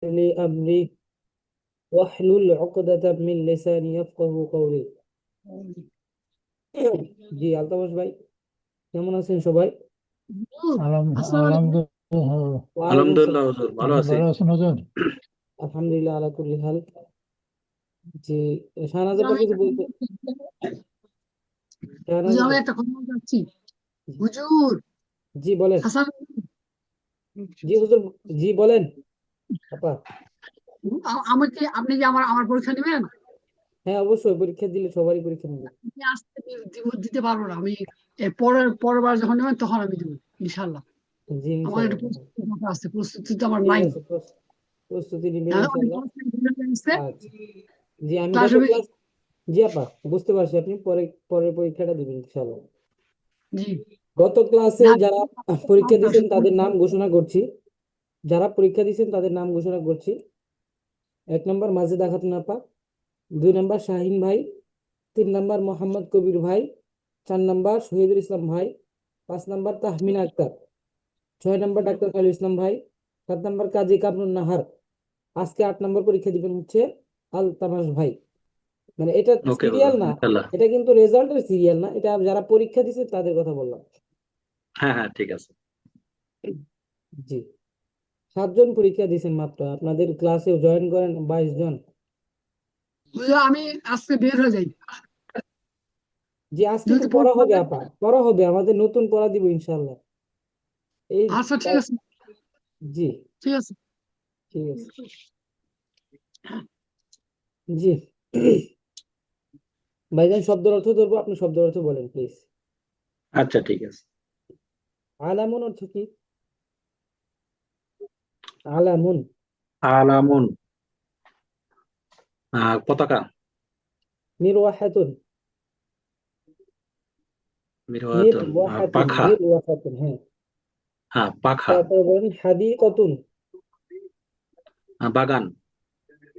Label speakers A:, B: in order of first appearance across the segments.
A: لي أمري واحلل عقدة من লিসানি ইয়াফকাহু কওলি। জি আলতাবাস ভাই, কেমন আছেন সবাই?
B: আলহামদুলিল্লাহ।
A: ওয়ালাইকুম
C: আলহামদুলিল্লাহ
A: সালাম।
C: হুজুর, ভালো
B: আপনি
C: আছি।
B: ভালো আছেন হুজুর?
A: আলহামদুলিল্লাহ আলা কুল্লি হাল। জি, শাহনাজ
D: হুজুর,
A: আপা
D: আমি
A: কিছু
D: একটা
A: বলতে।
D: কথা বলতে
A: শাহনাজ
D: হুজুর, আমি
A: আপা,
D: একটা কথা বলতে চাচ্ছি। হুজুর,
A: জি বলেন।
D: হাসান,
A: জি হুজুর, জি বলেন আপা।
D: আমাকে আপনি কি আমার আমার পরীক্ষা নেবেন?
A: হ্যাঁ অবশ্যই, পরীক্ষা দিলে সবারই পরীক্ষা নেবে।
D: আমি আজকে দিতে পারবো না। আমি এর পরের পরের বার যখন নেবেন তখন আমি দেবো ইনশাল্লাহ।
A: জি
D: আমার একটা
A: ইনশাল্লাহ।
D: প্রস্তুতি দরকার আছে, প্রস্তুতি তো আমার
A: ঠিক
D: নাই।
A: আছে, প্রস্তুতি নিবেন
D: অনেক
A: ইনশাল্লাহ।
D: ক্লাস আসছে,
A: আচ্ছা, জি আমি
D: ক্লাস
A: গত
D: হবে।
A: ক্লাস, জি আপা বুঝতে পারছি, আপনি পরের পরীক্ষাটা দিবেন ইনশাল্লাহ।
D: জি,
A: গত ক্লাসে
D: না,
A: যারা পরীক্ষা দিয়েছেন তাদের নাম ঘোষণা করছি। যারা পরীক্ষা দিয়েছেন তাদের নাম ঘোষণা করছি। 1 নম্বর মাজেদা খাতুন আপা, 2 নম্বর শাহিন ভাই, 3 নম্বর মোহাম্মদ কবির ভাই, 4 নম্বর শহীদুল ইসলাম ভাই, 5 নম্বর তাহমিনা আক্তার, 6 নম্বর ডাক্তার খালিল ইসলাম ভাই, 7 নম্বর কাজী কামরুন নাহার। আজকে 8 নম্বর পরীক্ষা দিবেন হচ্ছে আল তামাস ভাই। মানে এটা
C: ওকে
A: সিরিয়াল
C: হুজুর,
A: না,
C: ইনশাল্লাহ।
A: এটা কিন্তু রেজাল্টের সিরিয়াল না, এটা যারা পরীক্ষা দিয়েছে তাদের কথা বললাম।
C: হ্যাঁ হ্যাঁ, ঠিক আছে।
A: জি, 7 জন পরীক্ষা দিয়েছেন মাত্র, আপনাদের ক্লাসে জয়েন করেন 22 জন।
D: হুজুর, আমি আজকে বের হয়ে যাই।
A: জি আজকে তো
D: যদি
A: পড়া
D: পরীক্ষা
A: হবে
D: দেন।
A: আপা, পড়া হবে, আমাদের নতুন পড়া দিব ইনশাল্লাহ। এই
D: আচ্ছা, ঠিক আছে,
A: জি,
D: ঠিক আছে।
A: ঠিক আছে। জি ভাইজান, শব্দের অর্থ ধরবো, আপনি শব্দের অর্থ বলেন প্লিজ।
C: আচ্ছা, ঠিক আছে।
A: আলামুন অর্থ কি? আলামুন।
C: আলামুন, পতাকা।
A: মিরওয়াহাতুন।
C: মিরওয়াতুন,
A: মিরওয়াহাতুন,
C: পাখা।
A: মিরওয়াহাতুন, হ্যাঁ।
C: হ্যাঁ, পাখা।
A: তারপরে বলেন হাদিকাতুন।
C: বাগান।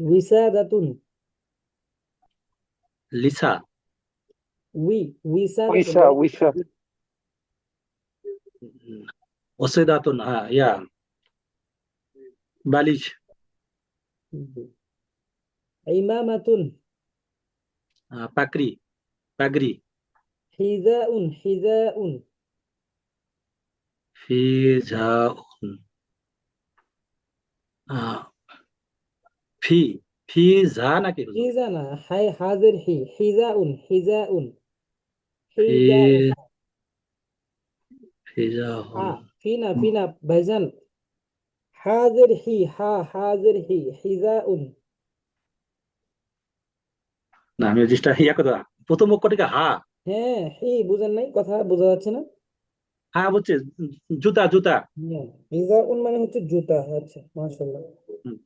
A: উইসাদাতুন।
C: লিসা।
A: উইসাদাতুন
B: উইসা
A: বলেন।
B: উইসা
C: ওসিদাতুন, বালিশ।
A: ইমামাতুন।
C: পাকড়ি, পাগড়ি।
A: হিজাউন, হিজাউন।
C: ফিজাউন, আহ, ফি ফিজা নাকি হুজুর?
A: হিজা না, হাই হাজের হি, হিজাউন, হিজাউন, হিজাউন।
C: ফি
A: হা,
C: ফিজাউন।
A: ফিনা ফিনা ভাইজান, হাজের হি, হা হাজের হি, হিজাউন।
C: না, আমি জিনিসটা কথা প্রথম অক্ষরটিকে হা।
A: হ্যাঁ হি, বুঝেন নাই, কথা বোঝা যাচ্ছে না।
C: হ্যাঁ, বুঝছে। জুতা জুতা।
A: হ্যাঁ, হিজাউন মানে হচ্ছে জুতা। আচ্ছা মাশাআল্লাহ।
C: হুম,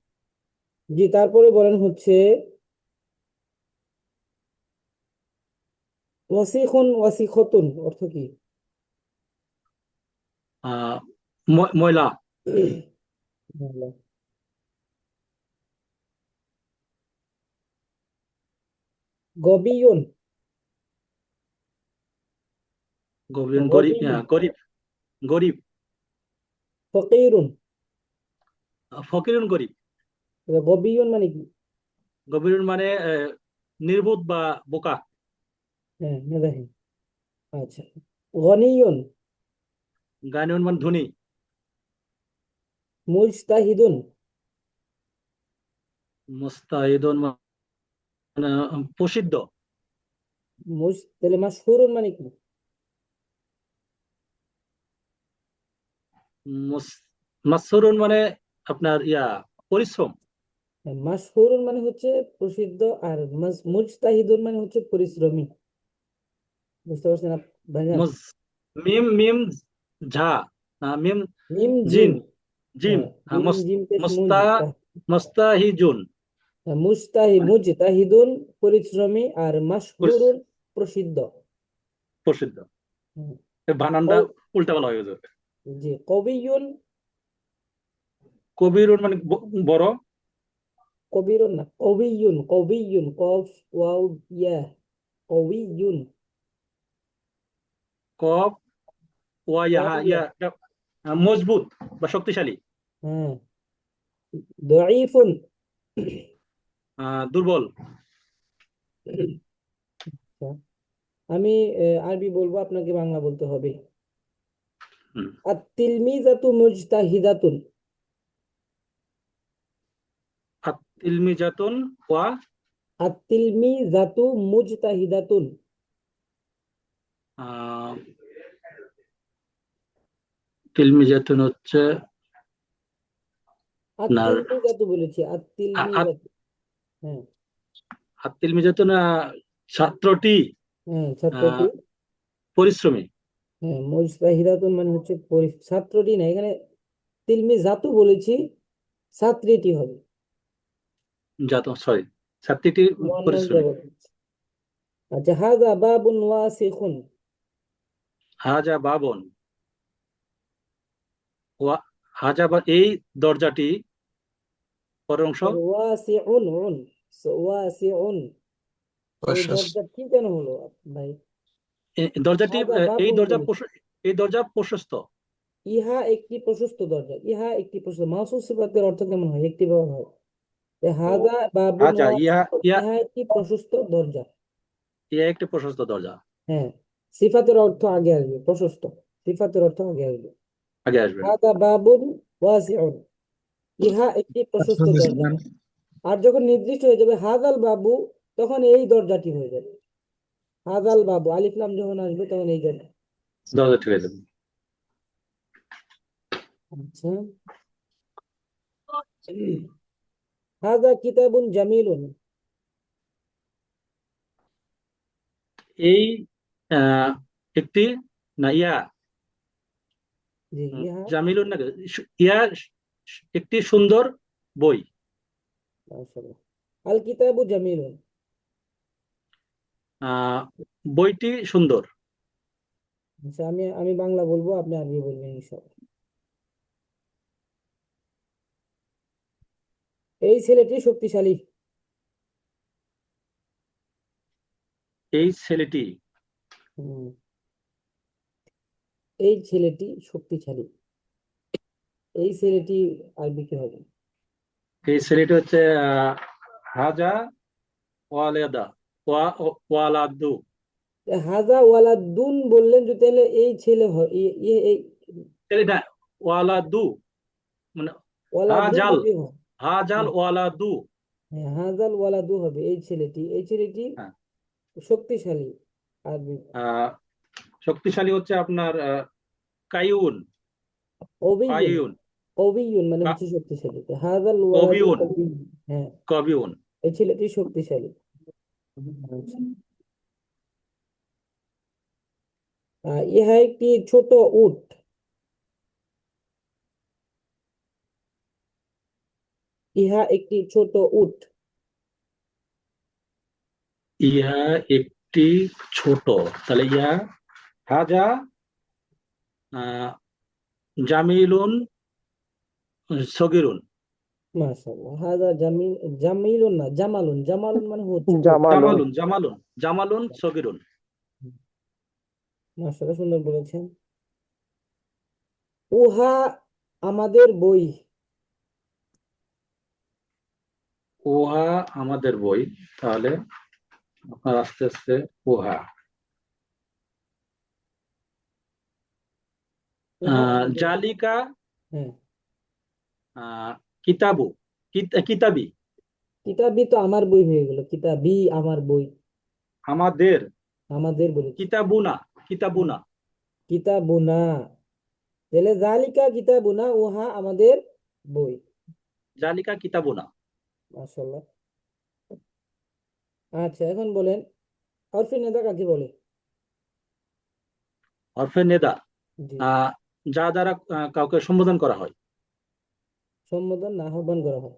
A: জি তারপরে বলেন হচ্ছে ওয়াসিখুন ওয়াসিখতুন অর্থ কি?
C: আহ, ময়লা।
A: ভালো। গবিয়ুন।
C: গরিব,
A: গবিয়ুন।
C: গরিব। গরিব।
A: ফকিরুন।
C: ফকিরুন, গরিব।
A: গবিয়ুন মানে কি?
C: গভীর মানে নির্বোধ বা বোকা।
A: হ্যাঁ মেধাহীন। আচ্ছা, গনিয়ুন।
C: গানিয়ন মানে ধনী।
A: মুজতাহিদুন।
C: মুস্তাহিদুন মানে প্রসিদ্ধ।
A: তাহলে মাশহুরুন মানে কি?
C: মুস- মাসরুন মানে আপনার পরিশ্রম।
A: মাশহুরুন মানে হচ্ছে প্রসিদ্ধ, আর মুজতাহিদুন মানে হচ্ছে পরিশ্রমী। বুঝতে পারছেন ভাইজান?
C: মুজ মিম মিম ঝা, মিম
A: মিম জিম।
C: জিন, জিম।
A: হ্যাঁ, মিম জিম পেশ মুজ।
C: মুস্তা মুস্তাহিজুন।
A: মুজতাহিদুন পরিশ্রমী, আর মাশহুরুন প্রসিদ্ধ।
C: প্রসিদ্ধ।
A: হুম।
C: এই বানানটা
A: কও-
C: উল্টা বলা হয়ে যাবে।
A: জি কবিয়ুন।
C: কবিরুন মানে বড়।
A: কবিরুন না, কবিয়ুন, কবিয়ুন, কফ ওয়াও ইয়া, কবিয়ুন।
C: কফ ওয়া ইয়া,
A: ওয়াও
C: হ্যাঁ,
A: ইয়া।
C: মজবুত বা শক্তিশালী।
A: হ্যাঁ, দঈফুন।
C: দুর্বল।
A: আচ্ছা, আমি আরবি বলবো, আপনাকে বাংলা বলতে হবে।
C: হুম।
A: আত-তিলমিজাতু মুজতাহিদাতুন।
C: আত-তিলমিজাতুন ওয়া
A: আত-তিলমিজাতু মুজতাহিদাতুন।
C: আহ, তিলমিজাতুন হচ্ছে আপনার
A: আত-তিলমিজাতু বলেছি, আত-তিলমিজাতু। হ্যাঁ,
C: আত-তিলমিজাতুন ছাত্রটি
A: হ্যাঁ,
C: আহ,
A: ছাত্রটি।
C: পরিশ্রমী।
A: হ্যাঁ, মুজতাহিদাতুন মানে হচ্ছে ছাত্রটি না, এখানে তিলমিজাতু বলেছি, ছাত্রীটি হবে।
C: সরি, ছাত্রীটি
A: মুয়ান্নাস
C: পরিশ্রমী।
A: জবর। আচ্ছা, হাযা বাবুন ওয়াসিখুন।
C: হাজা বাবন ওয়া হাজা বা এই দরজাটি, পরের অংশ
A: ওয়াসিউন উন, ওয়াসিউন। এই
B: প্রশস্ত।
A: দরজা কি কেন হলো ভাই?
C: দরজাটি
A: হাযা
C: এই
A: বাবুন
C: দরজা
A: বলেছি।
C: এই দরজা প্রশস্ত।
A: ইহা একটি প্রশস্ত দরজা, ইহা একটি প্রশস্ত। মাউসুফ সিফাতের অর্থ কেমন হয়? একটি ব্যবহার হয়।
C: ও
A: হাযা বাবুন
C: হাজা ইয়া
A: ওয়াসিউন,
C: ইয়া
A: ইহা একটি প্রশস্ত দরজা।
C: ইয়া একটি প্রশস্ত দরজা।
A: হ্যাঁ, সিফাতের অর্থ আগে আসবে, প্রশস্ত। সিফাতের অর্থ আগে আসবে।
C: আগে আসবে।
A: হাযা বাবুন ওয়াসিউন, ইহা একটি প্রশস্ত দরজা। আর যখন নির্দিষ্ট হয়ে যাবে হাযাল বাবু, তখন এই দরজাটি হয়ে যাবে। হাযাল বাবু, আলিফ লাম যখন আসবে তখন এই দরজা।
C: দরজাটি হয়ে যাবে।
A: আচ্ছা, হাযা কিতাবুন জামিলুন।
C: এই আহ, একটি না ইয়া
A: জি, ইহা।
C: জামিলুন না ইয়া একটি সুন্দর বই।
A: মাশাআল্লাহ। আল কিতাবু জামিলুন।
C: আহ, বইটি সুন্দর।
A: আচ্ছা, আমি আমি বাংলা বলবো, আপনি আরবি বলবেন ইনশাআল্লাহ। এই ছেলেটি শক্তিশালী।
C: এই ছেলেটি
A: হুম, এই ছেলেটি শক্তিশালী। এই ছেলেটি আরবি কি হবে?
C: এই ছেলেটি হচ্ছে হাজা ওয়ালেদা ওয়ালাদু।
A: হাজা ওয়ালাদুন বললেন যদি, তাহলে এই ছেলে হয়, এই
C: ছেলেটা ওয়ালাদু মানে
A: ওয়ালাদু
C: হাজাল
A: যদি হয়।
C: হাজাল
A: হ্যাঁ,
C: ওয়ালাদু।
A: হ্যাঁ, হাজাল ওয়ালাদু হবে। এই ছেলেটি
C: হ্যাঁ,
A: শক্তিশালী। আরবি
C: আহ, শক্তিশালী হচ্ছে আপনার কাইউন
A: অবিয়ুন।
C: কাইউন
A: অবিয়ুন মানে
C: কা-
A: হচ্ছে শক্তিশালী। তো হাজাল ওয়ালাদু
C: কবিউন
A: অবিয়ুন। হ্যাঁ,
C: কবিউন।
A: এই ছেলেটি শক্তিশালী। আচ্ছা। ইহা একটি ছোট উট। ইহা একটি ছোট উট।
C: ইহা একটি ছোট, তাহলে ইহা হাজা আহ, জামিলুন সগিরুন।
A: মাশাআল্লাহ। হাজা জামিলুন না, জামালুন। জামালুন মানে হচ্ছে উট।
B: জামালুন।
C: জামালুন সগিরুন।
A: মাশাআল্লাহ, সুন্দর বলেছেন। উহা আমাদের বই।
C: ওহা আমাদের বই, তাহলে আপনার আস্তে আস্তে ওহা
A: উহা আমাদের।
C: জালিকা
A: হ্যাঁ,
C: কিতাবু কিতাবি
A: কিতাবি তো আমার বই হয়ে গেল, কিতাবি আমার বই।
C: আমাদের
A: আমাদের বলেছি।
C: কিতাবুনা কিতাবুনা
A: কিতাবুনা, তাহলে জালিকা কিতাবুনা, উহা আমাদের বই।
C: জালিকা কিতাবুনা।
A: মাশাআল্লাহ। আচ্ছা, এখন বলেন হরফে নেদা কাকে বলে?
C: হরফে নেদা
A: জি।
C: আহ, যা দ্বারা কাউকে সম্বোধন করা হয়।
A: সম্বোধন না, আহ্বান করা হয়।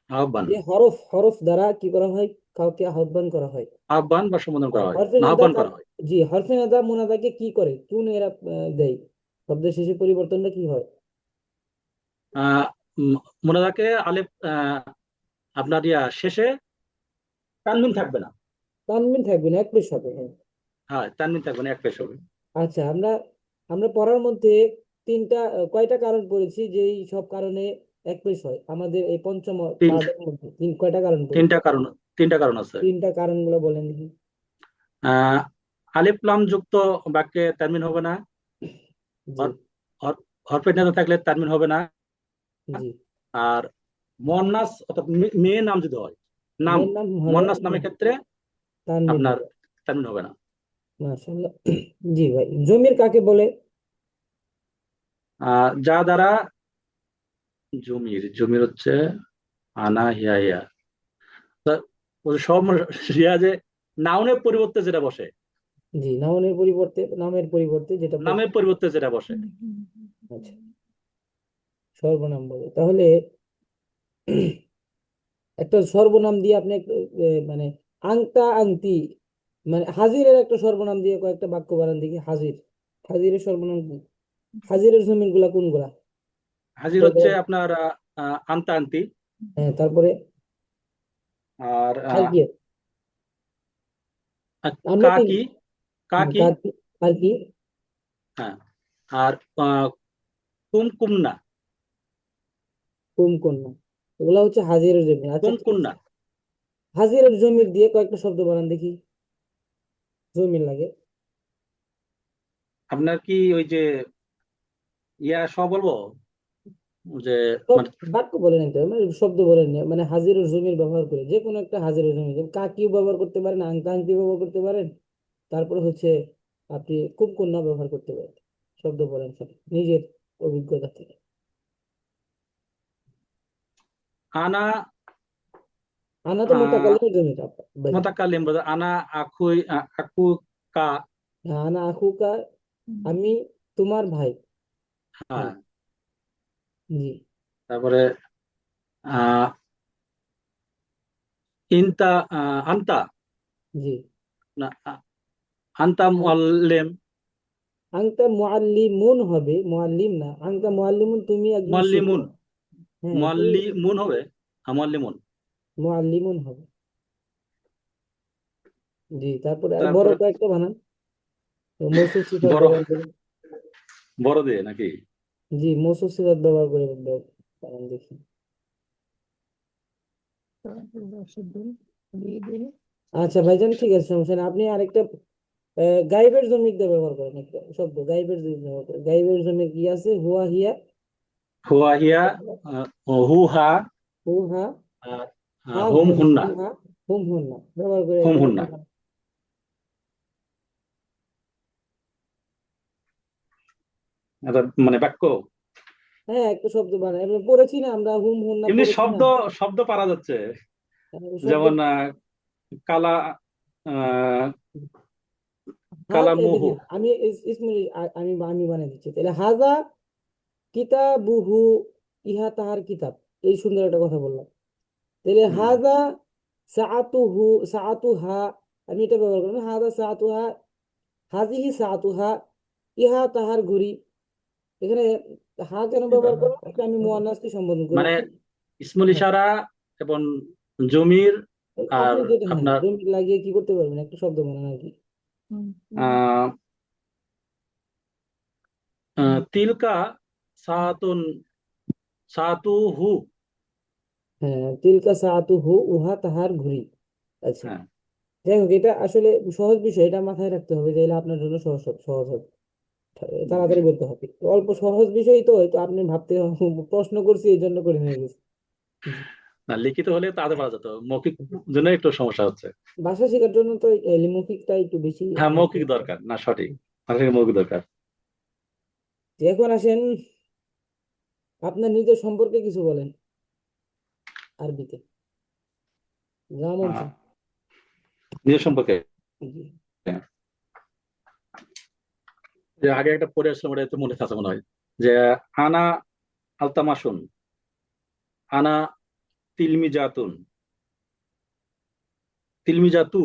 C: আহ্বান
A: যে হরফ হরফ দ্বারা কি করা হয়, কাউকে আহ্বান করা হয়।
C: আহ্বান বা সম্বোধন করা হয়,
A: হরফে
C: না
A: নেদা
C: আহ্বান করা হয়।
A: জি, হরফে নেদা মুনাদাকে কি করে, কোন এরা দেয়? শব্দের শেষে পরিবর্তনটা কি হয়?
C: আহ, মোনাজাকে আলেফ আপনার শেষে তানমিন থাকবে না।
A: তানবিন থাকবে না, এক পেশ হবে। হ্যাঁ।
C: হ্যাঁ, তানমিন থাকবে না, এক পেশ হবে।
A: আচ্ছা, আমরা আমরা পড়ার মধ্যে তিনটা কয়টা কারণ পড়েছি, যে এই সব কারণে এক পেশ হয় আমাদের এই পঞ্চম
C: তিন
A: পাদের মধ্যে কয়টা কারণ পড়ে?
C: তিনটা কারণ আছে।
A: তিনটা কারণগুলো বলেন দেখি।
C: আহ আলিফ লাম যুক্ত বাক্যে তানবিন হবে না।
A: জি
C: হরফে না থাকলে তানবিন হবে না।
A: জি।
C: আর মুয়ান্নাস অর্থাৎ মেয়ে নাম যদি হয়, নাম
A: মেয়ের নাম হলে
C: মুয়ান্নাস নামের ক্ষেত্রে
A: তানবিন
C: আপনার
A: হবে।
C: তানবিন হবে না।
A: মাশাআল্লাহ। জি ভাই, জমির কাকে বলে?
C: যা দ্বারা জমির হচ্ছে আনা হিয়া ইয়া। তা ওই সব ইয়া যে নাউনের পরিবর্তে যেটা বসে,
A: জি, নাউনের পরিবর্তে, নামের পরিবর্তে যেটা
C: নামের পরিবর্তে যেটা বসে।
A: আচ্ছা, সর্বনাম বলে। তাহলে একটা সর্বনাম দিয়ে আপনি মানে আংতা আংতি, মানে হাজিরের একটা সর্বনাম দিয়ে কয়েকটা বাক্য বানান দেখি। হাজিরের সর্বনাম কি? হাজিরের জমির গুলা কোনগুলা?
C: হাজির হচ্ছে আপনার আনতা আনতি।
A: হ্যাঁ, তারপরে
C: আর
A: আর কি? আমরা তিন।
C: কাকি, কাকি।
A: কার কি? আর কি?
C: হ্যাঁ। আর কুমকুমনা,
A: কুম কন্যা। এগুলা হচ্ছে হাজিরের জমি। আচ্ছা ঠিক আছে,
C: কুমকুন্না।
A: হাজিরের জমির দিয়ে কয়েকটা শব্দ বানান দেখি, জমির লাগে।
C: আপনার কি ওই যে ইয়া সব বলবো যে
A: সব
C: মানে
A: বাক্য বলেন একটা, মানে শব্দ বলেন না, মানে হাজিরের জমির ব্যবহার করে যে কোনো একটা হাজিরের জমি, যেমন কাকিও ব্যবহার করতে পারেন, আংটি ব্যবহার করতে পারেন, তারপরে হচ্ছে আপনি কুমকন্যা ব্যবহার করতে পারেন। শব্দ বলেন সব নিজের অভিজ্ঞতা থেকে।
C: আনা
A: আনা তো
C: আহ
A: মোতাকাল্লিমের জমি ভাই।
C: মোতাকাল্লিম বলতে আনা আকু কা।
A: আনা আখুকা, আমি তোমার ভাই। হ্যাঁ।
C: হ্যাঁ।
A: জি
C: তারপরে আহ ইনতা আন্তা,
A: জি।
C: না আন্তা মুআল্লিম।
A: আংতা মুআল্লিমুন হবে, মুআল্লিম না। আংতা মুআল্লিমুন, তুমি একজন
C: মুআল্লিমুন,
A: শিক্ষক। হ্যাঁ, তুমি
C: মুআল্লিমুন হবে। মুআল্লিমুন।
A: মুআল্লিমুন হবে। জি, তারপরে আর বড়
C: তারপরে
A: কয়েকটা বানান, মৌসুফ সিফাত
C: বড়,
A: ব্যবহার করে।
C: বড় দিয়ে নাকি?
A: জি, মৌসুফ সিফাত ব্যবহার করে বানান দেখি। আচ্ছা ভাইজান, ঠিক আছে, সমস্যা নেই। আপনি আরেকটা গাইবের জমির দিয়ে ব্যবহার করেন একটা শব্দ, গাইবের জমির ব্যবহার করেন। গাইবের জমি কি আছে? হুয়া হিয়া,
C: হুয়া হিয়া, হু হা,
A: হু হা,
C: আর
A: হা
C: হুম
A: হুম,
C: হুন্না,
A: হুম হা, হুম হুন না, ব্যবহার করে
C: হুম
A: একটা শব্দ
C: হুন্না।
A: বানান।
C: এটা মানে বাক্য।
A: হ্যাঁ, একটা শব্দ বানান। এবার পড়েছি না আমরা, হুম হুন না
C: এমনি
A: পড়েছি না।
C: শব্দ, শব্দ পারা যাচ্ছে।
A: শব্দ।
C: যেমন কালা, আহ,
A: হ্যাঁ,
C: কালা
A: এই
C: মুহু।
A: দেখেন আমি আমি আমি বানিয়ে দিচ্ছি তাহলে। হাজা কিতাবুহু, ইহা তাহার কিতাব। এই সুন্দর একটা কথা বললাম। তাহলে
C: হুম।
A: হাজা সাআতুহু, সাআতুহা, আমি এটা ব্যবহার করলাম। হাজা সাআতুহা, হাজিহি সাআতুহা, ইহা তাহার ঘড়ি। এখানে হা কেন ব্যবহার করলাম? এটা আমি মুয়ান্নাসকে সম্বোধন করে।
C: মানে ইসমুল
A: হ্যাঁ,
C: ইশারা এবং জমির। আর
A: আপনি যেটা, হ্যাঁ,
C: আপনার
A: জমি লাগিয়ে কি করতে পারবেন, একটা শব্দ বানান আর কি।
C: আহ তিলকা সাতুন, সাতু হু।
A: হ্যাঁ, তিলকা সাআতুহু, উহা তাহার ঘড়ি। আচ্ছা,
C: হ্যাঁ।
A: যাই হোক, এটা আসলে সহজ বিষয়, এটা মাথায় রাখতে হবে, তাহলে আপনার জন্য সহজ সহজ হবে, তাড়াতাড়ি বলতে হবে। তো অল্প সহজ বিষয় তো, হয়তো আপনি ভাবতে প্রশ্ন করছি এই জন্য করে নিয়ে গেছি। জি।
C: না, লিখিত হলে তাদের পারা যেত, মৌখিক জন্য একটু সমস্যা হচ্ছে।
A: ভাষা শেখার জন্য তো মৌখিকটা একটু বেশি
C: হ্যাঁ,
A: আমাদের
C: মৌখিক
A: দরকার।
C: দরকার, না সঠিক, ভাষাকে মৌখিক দরকার।
A: যে এখন আসেন, আপনার নিজের সম্পর্কে কিছু বলেন আরবিতে, যা মন
C: আহ,
A: চায়।
C: নিজের সম্পর্কে
A: জি।
C: যে আগে একটা পড়ে আসলাম, ওটা একটু মনে আছে মনে হয়, যে আনা আলতামাসুন, আনা তিলমিজাতুন, তিলমিজাতু,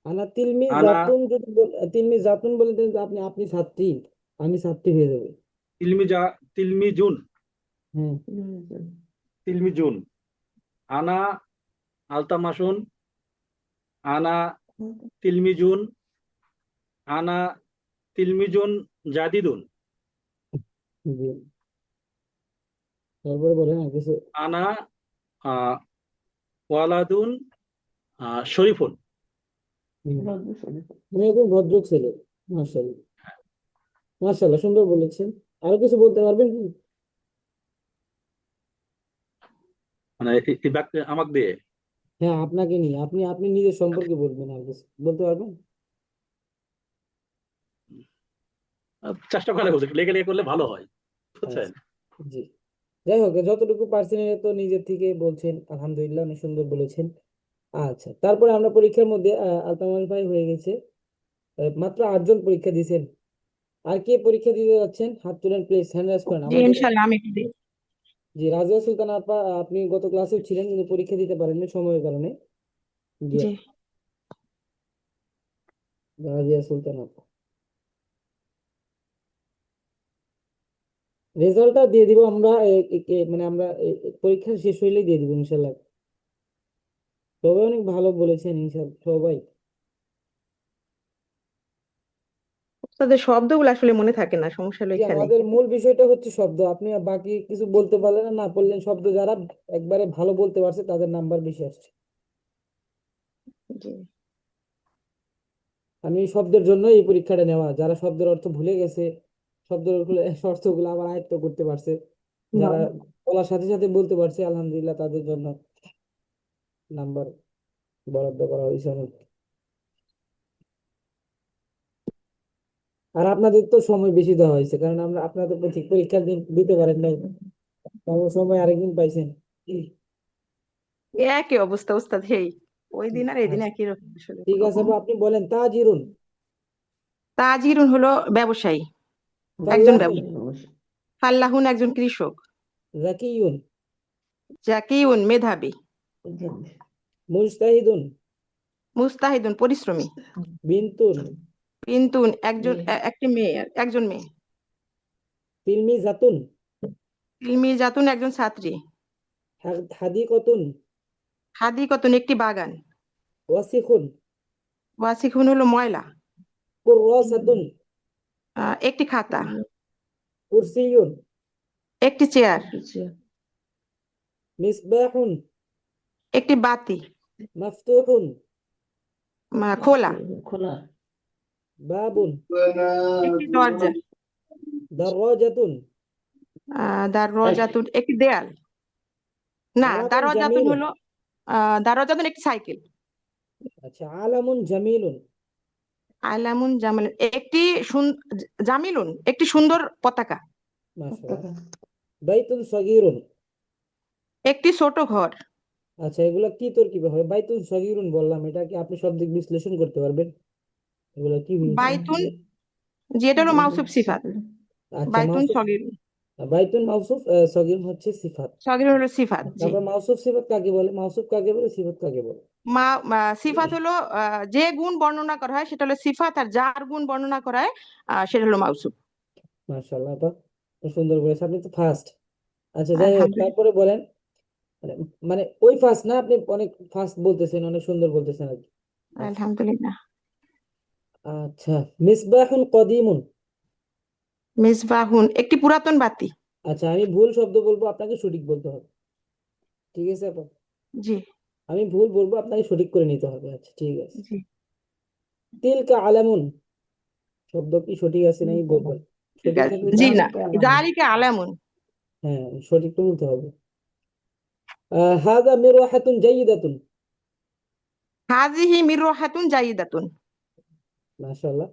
A: আনা তিলমি
C: আনা
A: জাতুন, যদি তিলমি জাতুন বলেন তাহলে তো আপনি আপনি ছাত্রী, আমি ছাত্রী হয়ে যাবে।
C: তিলমিজা, তিলমিজুন,
A: হ্যাঁ।
C: তিলমিজুন, আনা আলতামাসুন, আনা তিলমিজুন, আনা তিলমিজুন জাদিদুন।
A: জি। তারপরে বলেন আর কিছু।
C: আনা আহ, ওয়ালাদুন শরীফুন।
A: হুম, তুমি একজন ভদ্র ছেলে। মার্শাল্লাহ, মার্শাল্লাহ, সুন্দর বলেছেন। আরো কিছু বলতে পারবেন কি?
C: মানে এই ব্যক্তি আমাকে দিয়ে
A: হ্যাঁ, আপনাকে নিয়ে, আপনি আপনি নিজের সম্পর্কে বলবেন, আর কিছু বলতে পারবেন?
C: চেষ্টা করা উচিত, লেগে লেগে করলে ভালো হয়, বুঝছেন?
A: আচ্ছা, জি, যাই হোক, যতটুকু পারছেন এটা তো নিজের থেকে বলছেন, আলহামদুলিল্লাহ, অনেক সুন্দর বলেছেন। আচ্ছা, তারপরে আমরা পরীক্ষার মধ্যে আলতামাল ভাই হয়ে গেছে, মাত্র 8 জন পরীক্ষা দিয়েছেন। আর কে পরীক্ষা দিতে যাচ্ছেন? হাত তুলেন প্লিজ, হ্যান্ড রাইজ করেন
B: জি
A: আমাদের।
B: ইনশাল্লাহ আমি একটু দিই।
A: জি, রাজিয়া সুলতান আপা, আপনি গত ক্লাসেও ছিলেন কিন্তু পরীক্ষা দিতে পারেননি সময়ের কারণে। জি,
B: জি
A: রাজিয়া সুলতান আপা, রেজাল্টটা দিয়ে দিব আমরা, মানে আমরা পরীক্ষা শেষ হইলেই দিয়ে দিব ইনশাল্লাহ। সবাই অনেক ভালো বলেছেন ইনশাল্লাহ, সবাই।
B: তাদের শব্দগুলো আসলে মনে থাকে না, সমস্যা হলো
A: জি,
B: এখানে।
A: আমাদের মূল বিষয়টা হচ্ছে শব্দ। আপনি বাকি কিছু বলতে পারলেন না, না পারলেন, শব্দ যারা একবারে ভালো বলতে পারছে তাদের নাম্বার বেশি আসছে।
B: জি
A: আমি শব্দের জন্য এই পরীক্ষাটা নেওয়া, যারা শব্দের অর্থ ভুলে গেছে, শব্দের অর্থগুলো আবার আয়ত্ত করতে পারছে, যারা বলার সাথে সাথে বলতে পারছে, আলহামদুলিল্লাহ, তাদের জন্য নাম্বার বরাদ্দ করা হয়েছে অনেক। আর আপনাদের তো সময় বেশি দেওয়া হয়েছে, কারণ আমরা আপনাদের তো ঠিক পরীক্ষার দিন দিতে পারেন নাই, তারপর সময় আরেকদিন পাইছেন।
B: একই অবস্থা ওস্তাদ, হেই ওই দিন আর এই দিন
A: আচ্ছা,
B: একই রকম আসলে
A: ঠিক আছে আপু, আপনি বলেন তাজিরুন,
B: তাজিরুন হলো ব্যবসায়ী, একজন
A: ফাল্লাহুন,
B: ব্যবসায়ী। ফাল্লাহুন একজন কৃষক।
A: জাকিয়ুন,
B: জাকিউন মেধাবী।
A: মুজতাহিদুন,
B: মুস্তাহিদুন পরিশ্রমী।
A: বিনতুন,
B: বিনতুন একজন একটি মেয়ে, একজন মেয়ে।
A: তিলমিজাতুন,
B: তিলমিজাতুন একজন ছাত্রী।
A: হাদিকতুন,
B: হাদিকতুন একটি বাগান।
A: ওয়াসিখুন,
B: ওয়াসিকুন হলো ময়লা।
A: কুররাসাতুন,
B: একটি খাতা।
A: কুরসিয়ুন,
B: একটি চেয়ার।
A: মিসবাহুন,
B: একটি বাতি।
A: মাফতুহুন,
B: খোলা।
A: বাবুন,
B: একটি দরজা।
A: দাররাজাতুন,
B: দারওয়াজাতুন একটি দেয়াল। না,
A: আলামুন
B: দারওয়াজাতুন
A: জামিলুন।
B: হলো দারওয়াজাতুন একটি সাইকেল।
A: আচ্ছা, আলামুন জামিলুন।
B: আলামুন জামাল একটি জামিলুন একটি সুন্দর পতাকা।
A: মাশাআল্লাহ। বাইতুন সগীরুন।
B: একটি ছোট ঘর।
A: আচ্ছা, এগুলা কি তরকিবে হবে? বাইতুন সগীরুন বললাম, এটা কি আপনি শব্দ বিশ্লেষণ করতে পারবেন? এগুলা কি হয়েছে?
B: বাইতুন, যেটা হলো মাউসুফ সিফাত।
A: আচ্ছা,
B: বাইতুন
A: মাউসুফ,
B: সগীর।
A: বাইতুন মাউসুফ, সগীর হচ্ছে সিফাত।
B: সগীর হলো সিফাত, জি।
A: তারপর মাউসুফ সিফাত কাকে বলে? মাউসুফ কাকে বলে, সিফাত কাকে বলে?
B: সিফাত হলো যে গুণ বর্ণনা করা হয় সেটা হলো সিফাত, আর যার গুণ বর্ণনা করা হয় সেটা হলো মাউসুফ।
A: মাশাআল্লাহ, আপা, খুব সুন্দর বলেছে, আপনি তো ফার্স্ট। আচ্ছা, যাই হোক,
B: আলহামদুলিল্লাহ।
A: তারপরে বলেন। মানে মানে ওই ফার্স্ট না, আপনি অনেক ফার্স্ট বলতেছেন, অনেক সুন্দর বলতেছেন আর কি। আচ্ছা,
B: আলহামদুলিল্লাহ।
A: আচ্ছা, মিসবাহুন কদিমুন।
B: মিসবাহুন একটি পুরাতন বাতি।
A: আচ্ছা, আমি ভুল শব্দ বলবো, আপনাকে সঠিক বলতে হবে, ঠিক আছে আপা?
B: জি
A: আমি ভুল বলবো, আপনাকে সঠিক করে নিতে হবে। আচ্ছা, ঠিক আছে।
B: জি
A: তিলকা আলামুন, শব্দ কি সঠিক আছে নাই বলবেন,
B: ঠিক
A: সঠিক
B: আছে,
A: থাকলে
B: জি না, জালিকা আলামুন।
A: হ্যাঁ, সঠিক তো বলতে হবে। হাযা মিরওয়াহাতুন জাইয়িদাতুন।
B: হাজিহি মিরওয়াহাতুন জাইদাতুন।
A: মাশাআল্লাহ।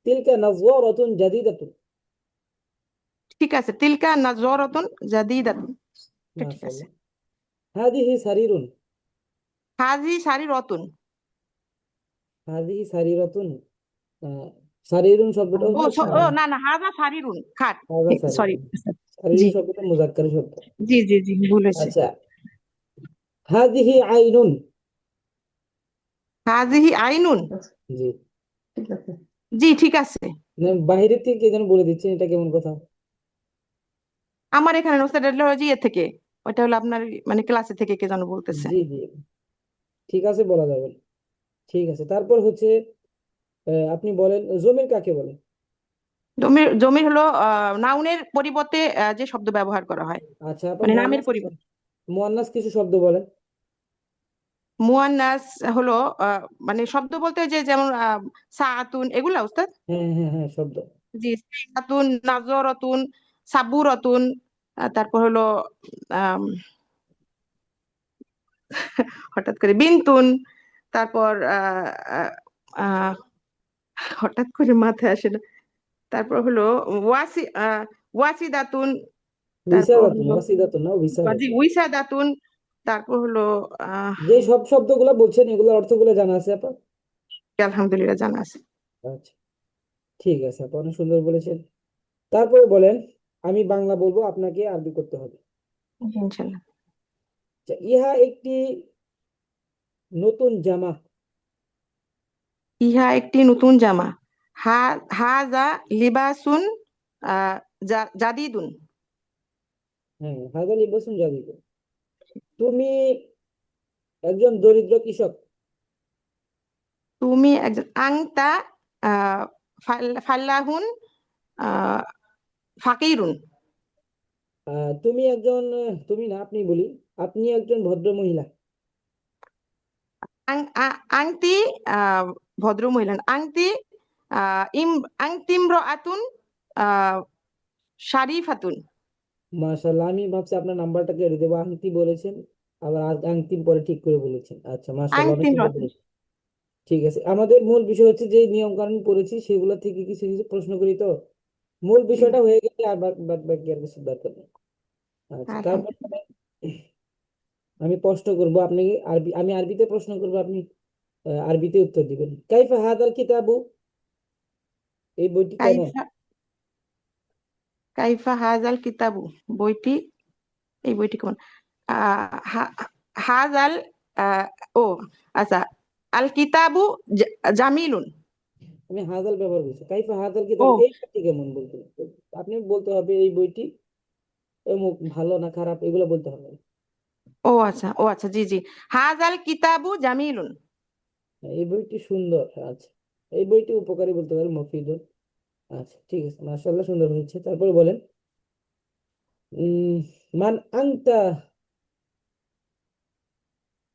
A: তিলকা নাযওয়ারাতুন জাদিদাতুন।
B: ঠিক আছে, তিলকা নাজরাতুন জাদিদাতুন, এটা ঠিক আছে।
A: মাশাআল্লাহ। হাদিহি সারিরুন।
B: হাজি সারি রতুন।
A: হাদিহি সারিরাতুন। আহ, সারিরুন শব্দটা হচ্ছে
B: ও
A: খাট।
B: না না, হাজা সারিরুন খাট।
A: হাযা
B: সরি।
A: সারিরুন।
B: জি
A: সারিরুন শব্দটা মুযাক্কার শব্দ।
B: জি জি জি, ভুল হয়েছে।
A: আচ্ছা, হাদিহি আইনুন।
B: হাজিহি আইনুন।
A: জি,
B: জি ঠিক আছে।
A: না, বাইরের থেকে কে যেন বলে দিচ্ছেন, এটা কেমন কথা?
B: আমার এখানে নোস্টালজি থেকে, ওটা হলো আপনার মানে ক্লাসে থেকে কে যেন বলতেছে।
A: জি জি, ঠিক আছে, বলা যাবে না। ঠিক আছে, তারপর হচ্ছে আপনি বলেন জমির কাকে বলে?
B: জমির জমির হলো নাউনের পরিবর্তে যে শব্দ ব্যবহার করা হয়,
A: আচ্ছা আপা
B: মানে নামের
A: মুয়ান্নাস
B: পরিবর্তে।
A: মুয়ান্নাস কিছু শব্দ বলেন।
B: মুয়ান্নাস হলো মানে শব্দ বলতে যে যেমন সাআতুন, এগুলা উস্তাদ?
A: হ্যাঁ হ্যাঁ হ্যাঁ শব্দ।
B: জি, সাআতুন, নাজরাতুন, সাবুরাতুন, তারপর হলো আম, হঠাৎ করে বিনতুন, তারপর আহ, আহ, হঠাৎ করে মাথায় আসে না, তারপর হলো ওয়াসিদাতুন, তারপর
A: উইসাদাতুন,
B: হলো
A: ওয়াসিদাতুন না
B: জি
A: উইসাদাতুন।
B: উইসাদাতুন, তারপর হলো আহ
A: যে সব শব্দগুলো বলছেন এগুলোর অর্থগুলো জানা আছে আপা?
B: আলহামদুলিল্লাহ জানা আছে।
A: আচ্ছা ঠিক আছে আপা, অনেক সুন্দর বলেছেন। তারপরে বলেন, আমি বাংলা বলবো, আপনাকে আরবি করতে হবে।
B: জি, ইনশাল্লাহ।
A: আচ্ছা, ইহা একটি নতুন জামা।
B: ইহা একটি নতুন জামা। হাজা লিবাসুন আহ জাদিদুন।
A: হ্যাঁ হাদা লিবাসুন জাদিদ। তুমি একজন দরিদ্র কৃষক।
B: তুমি একজন আংতা আহ ফাল্লাহুন আহ ফাকিরুন।
A: তুমি একজন তুমি না আপনি বলি, আপনি একজন ভদ্র মহিলা।
B: আংতি ভদ্র মহিলা না। আংতি আংতিম্র আতুন শারিফাতুন।
A: মাশাআল্লাহ, আমি ভাবছি আপনার নাম্বারটা কেটে দেবো, আংটি বলেছেন আবার আংটি পরে ঠিক করে বলেছেন। আচ্ছা মাশাআল্লাহ, অনেক
B: আংতিম্র
A: সুন্দর
B: আতুন।
A: বলেছেন। ঠিক আছে, আমাদের মূল বিষয় হচ্ছে যে নিয়ম কানুন পড়েছি সেগুলো থেকে কিছু কিছু প্রশ্ন করি তো। মূল বিষয়টা হয়ে গেলে আর বাদ বাকি আর কিছু দরকার নেই। আচ্ছা তারপর
B: আলহামদুলিল্লাহ।
A: আমি প্রশ্ন করব, আপনি আরবি, আমি আরবিতে প্রশ্ন করব, আপনি আরবিতে উত্তর দিবেন। কাইফা হাদাল কিতাবু, এই বইটি কেমন?
B: কাইফা কাইফা হাজাল কিতাবু, বইটি, এই বইটি কেমন? হাজাল আহ, ও আচ্ছা, আল কিতাবু জামিলুন।
A: আমি হাদাল ব্যবহার করছি, কাইফা হাদাল
B: ও
A: কিতাবু এই বইটি কেমন বলতে, আপনি বলতে হবে এই বইটি অমুক ভালো না খারাপ এগুলো বলতে হবে না।
B: ও আচ্ছা, জি জি, হাজাল কিতাবু জামিলুন।
A: এই বইটি সুন্দর। আচ্ছা, এই বইটি উপকারী বলতে পারি, মফিদুল। আচ্ছা ঠিক আছে, মাশাআল্লাহ সুন্দর হয়েছে। তারপরে বলেন, উম মান আংতা,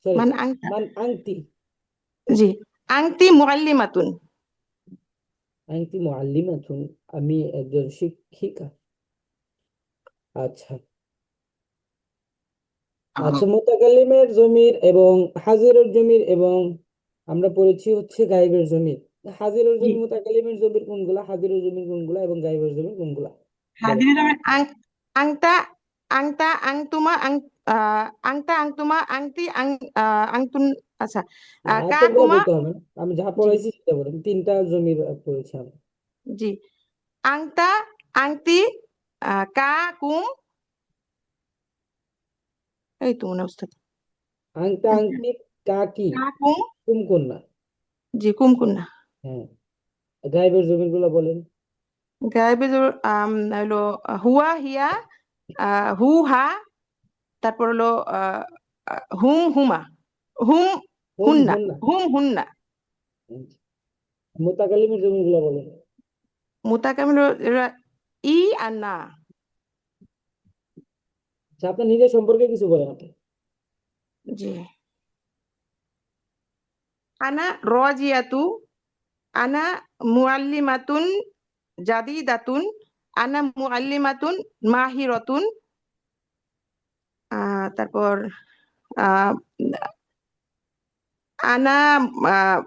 A: সরি,
B: মান আংতা,
A: মান আংতি।
B: জি, আংতি মুআল্লিমাতুন।
A: আংতি মুআল্লিমাতুন, আমি একজন শিক্ষিকা। আচ্ছা আচ্ছা, মুতাকাল্লিমের জমির এবং হাজিরের জমির, এবং আমরা পড়েছি হচ্ছে গায়েবের জমির। হাজিরের
B: জি,
A: জমি, মুতাকাল্লিমের জমির কোনগুলা, হাজিরের জমির কোনগুলা, এবং গায়েবের জমির কোনগুলা বলেন।
B: হাজির জামিল আংতা, আংতা আংতুমা আংতা আংতুমা আংতি আংতুন। আচ্ছা,
A: না
B: কা
A: এতগুলো
B: কুমা।
A: বলতে হবে না, আমি যা
B: জি
A: পড়াইছি সেটা বলেন, তিনটা জমির পড়েছি আমি।
B: জি, আংতা আংতি কা কুম, এই তো মনে উস্তাদ।
A: আংতা আংটি কাকি
B: কা কুম,
A: কুমকন্যা।
B: জি কুমকুন্না।
A: হ্যাঁ, গায়েবের জমির গুলো বলেন।
B: গায়েবের হলো হুয়া হিয়া হু হা, তারপর হলো হুম হুমা, হুম
A: হুম
B: হুন্না,
A: হুন্না।
B: হুম হুন্না।
A: মুতাকাল্লিমের জমির গুলো বলেন।
B: মুতাকামিল হলো ই আর না।
A: আচ্ছা, আপনার নিজের সম্পর্কে কিছু বলেন আপনি।
B: জি, আনা রাজিয়াতু, আনা মুআল্লিমাতুন জাদিদাতুন, আনা মুআল্লিমাতুন মাহিরাতুন, তারপর আহ, আনা আহ,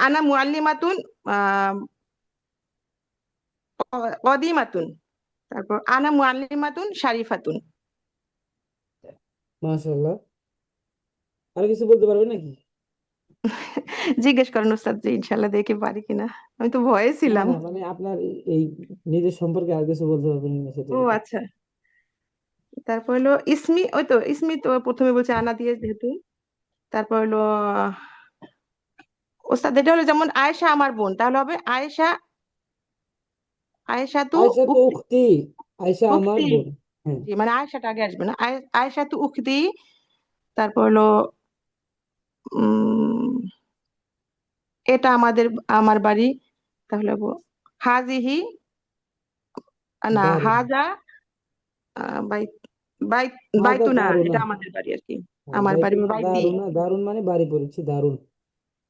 B: আনা মুআল্লিমাতুন আহ, কদিমাতুন, তারপর আনা মুআল্লিমাতুন শারিফাতুন।
A: মাশাআল্লাহ, আর কিছু বলতে পারবেন নাকি?
B: জিজ্ঞেস করেন উস্তাদ, জি ইনশাল্লাহ দেখে পারি কিনা, আমি তো ভয়ে
A: না
B: ছিলাম।
A: না, মানে আপনার এই নিজের সম্পর্কে আর কিছু বলতে পারবেন না সেটা
B: ও
A: যদি।
B: আচ্ছা, তারপর হলো ইসমি, ওই তো ইসমি তো প্রথমে বলছে আনা দিয়ে যেহেতু। তারপর হলো ওস্তাদ, এটা হলো যেমন আয়েশা আমার বোন, তাহলে হবে আয়েশা, আয়েশা তু
A: আয়সা তো
B: উখতি।
A: উখতি, আয়সা আমার
B: উখতি,
A: বোন। হ্যাঁ।
B: জি মানে আয়েশাটা আগে আসবে না, আয়েশা তু উখতি। তারপর হলো উম এটা আমার বাড়ি, তাহলে হাজিহি না,
A: দারুন।
B: হাজা বাইত বাইত
A: হাদা
B: বাইতুনা,
A: দারুনা।
B: এটা আমাদের বাড়ি আর কি। আমার বাড়ি
A: বাইতুনা
B: বাইত দিয়ে
A: দারুনা, দারুন মানে বাড়ি পড়েছি, দারুন।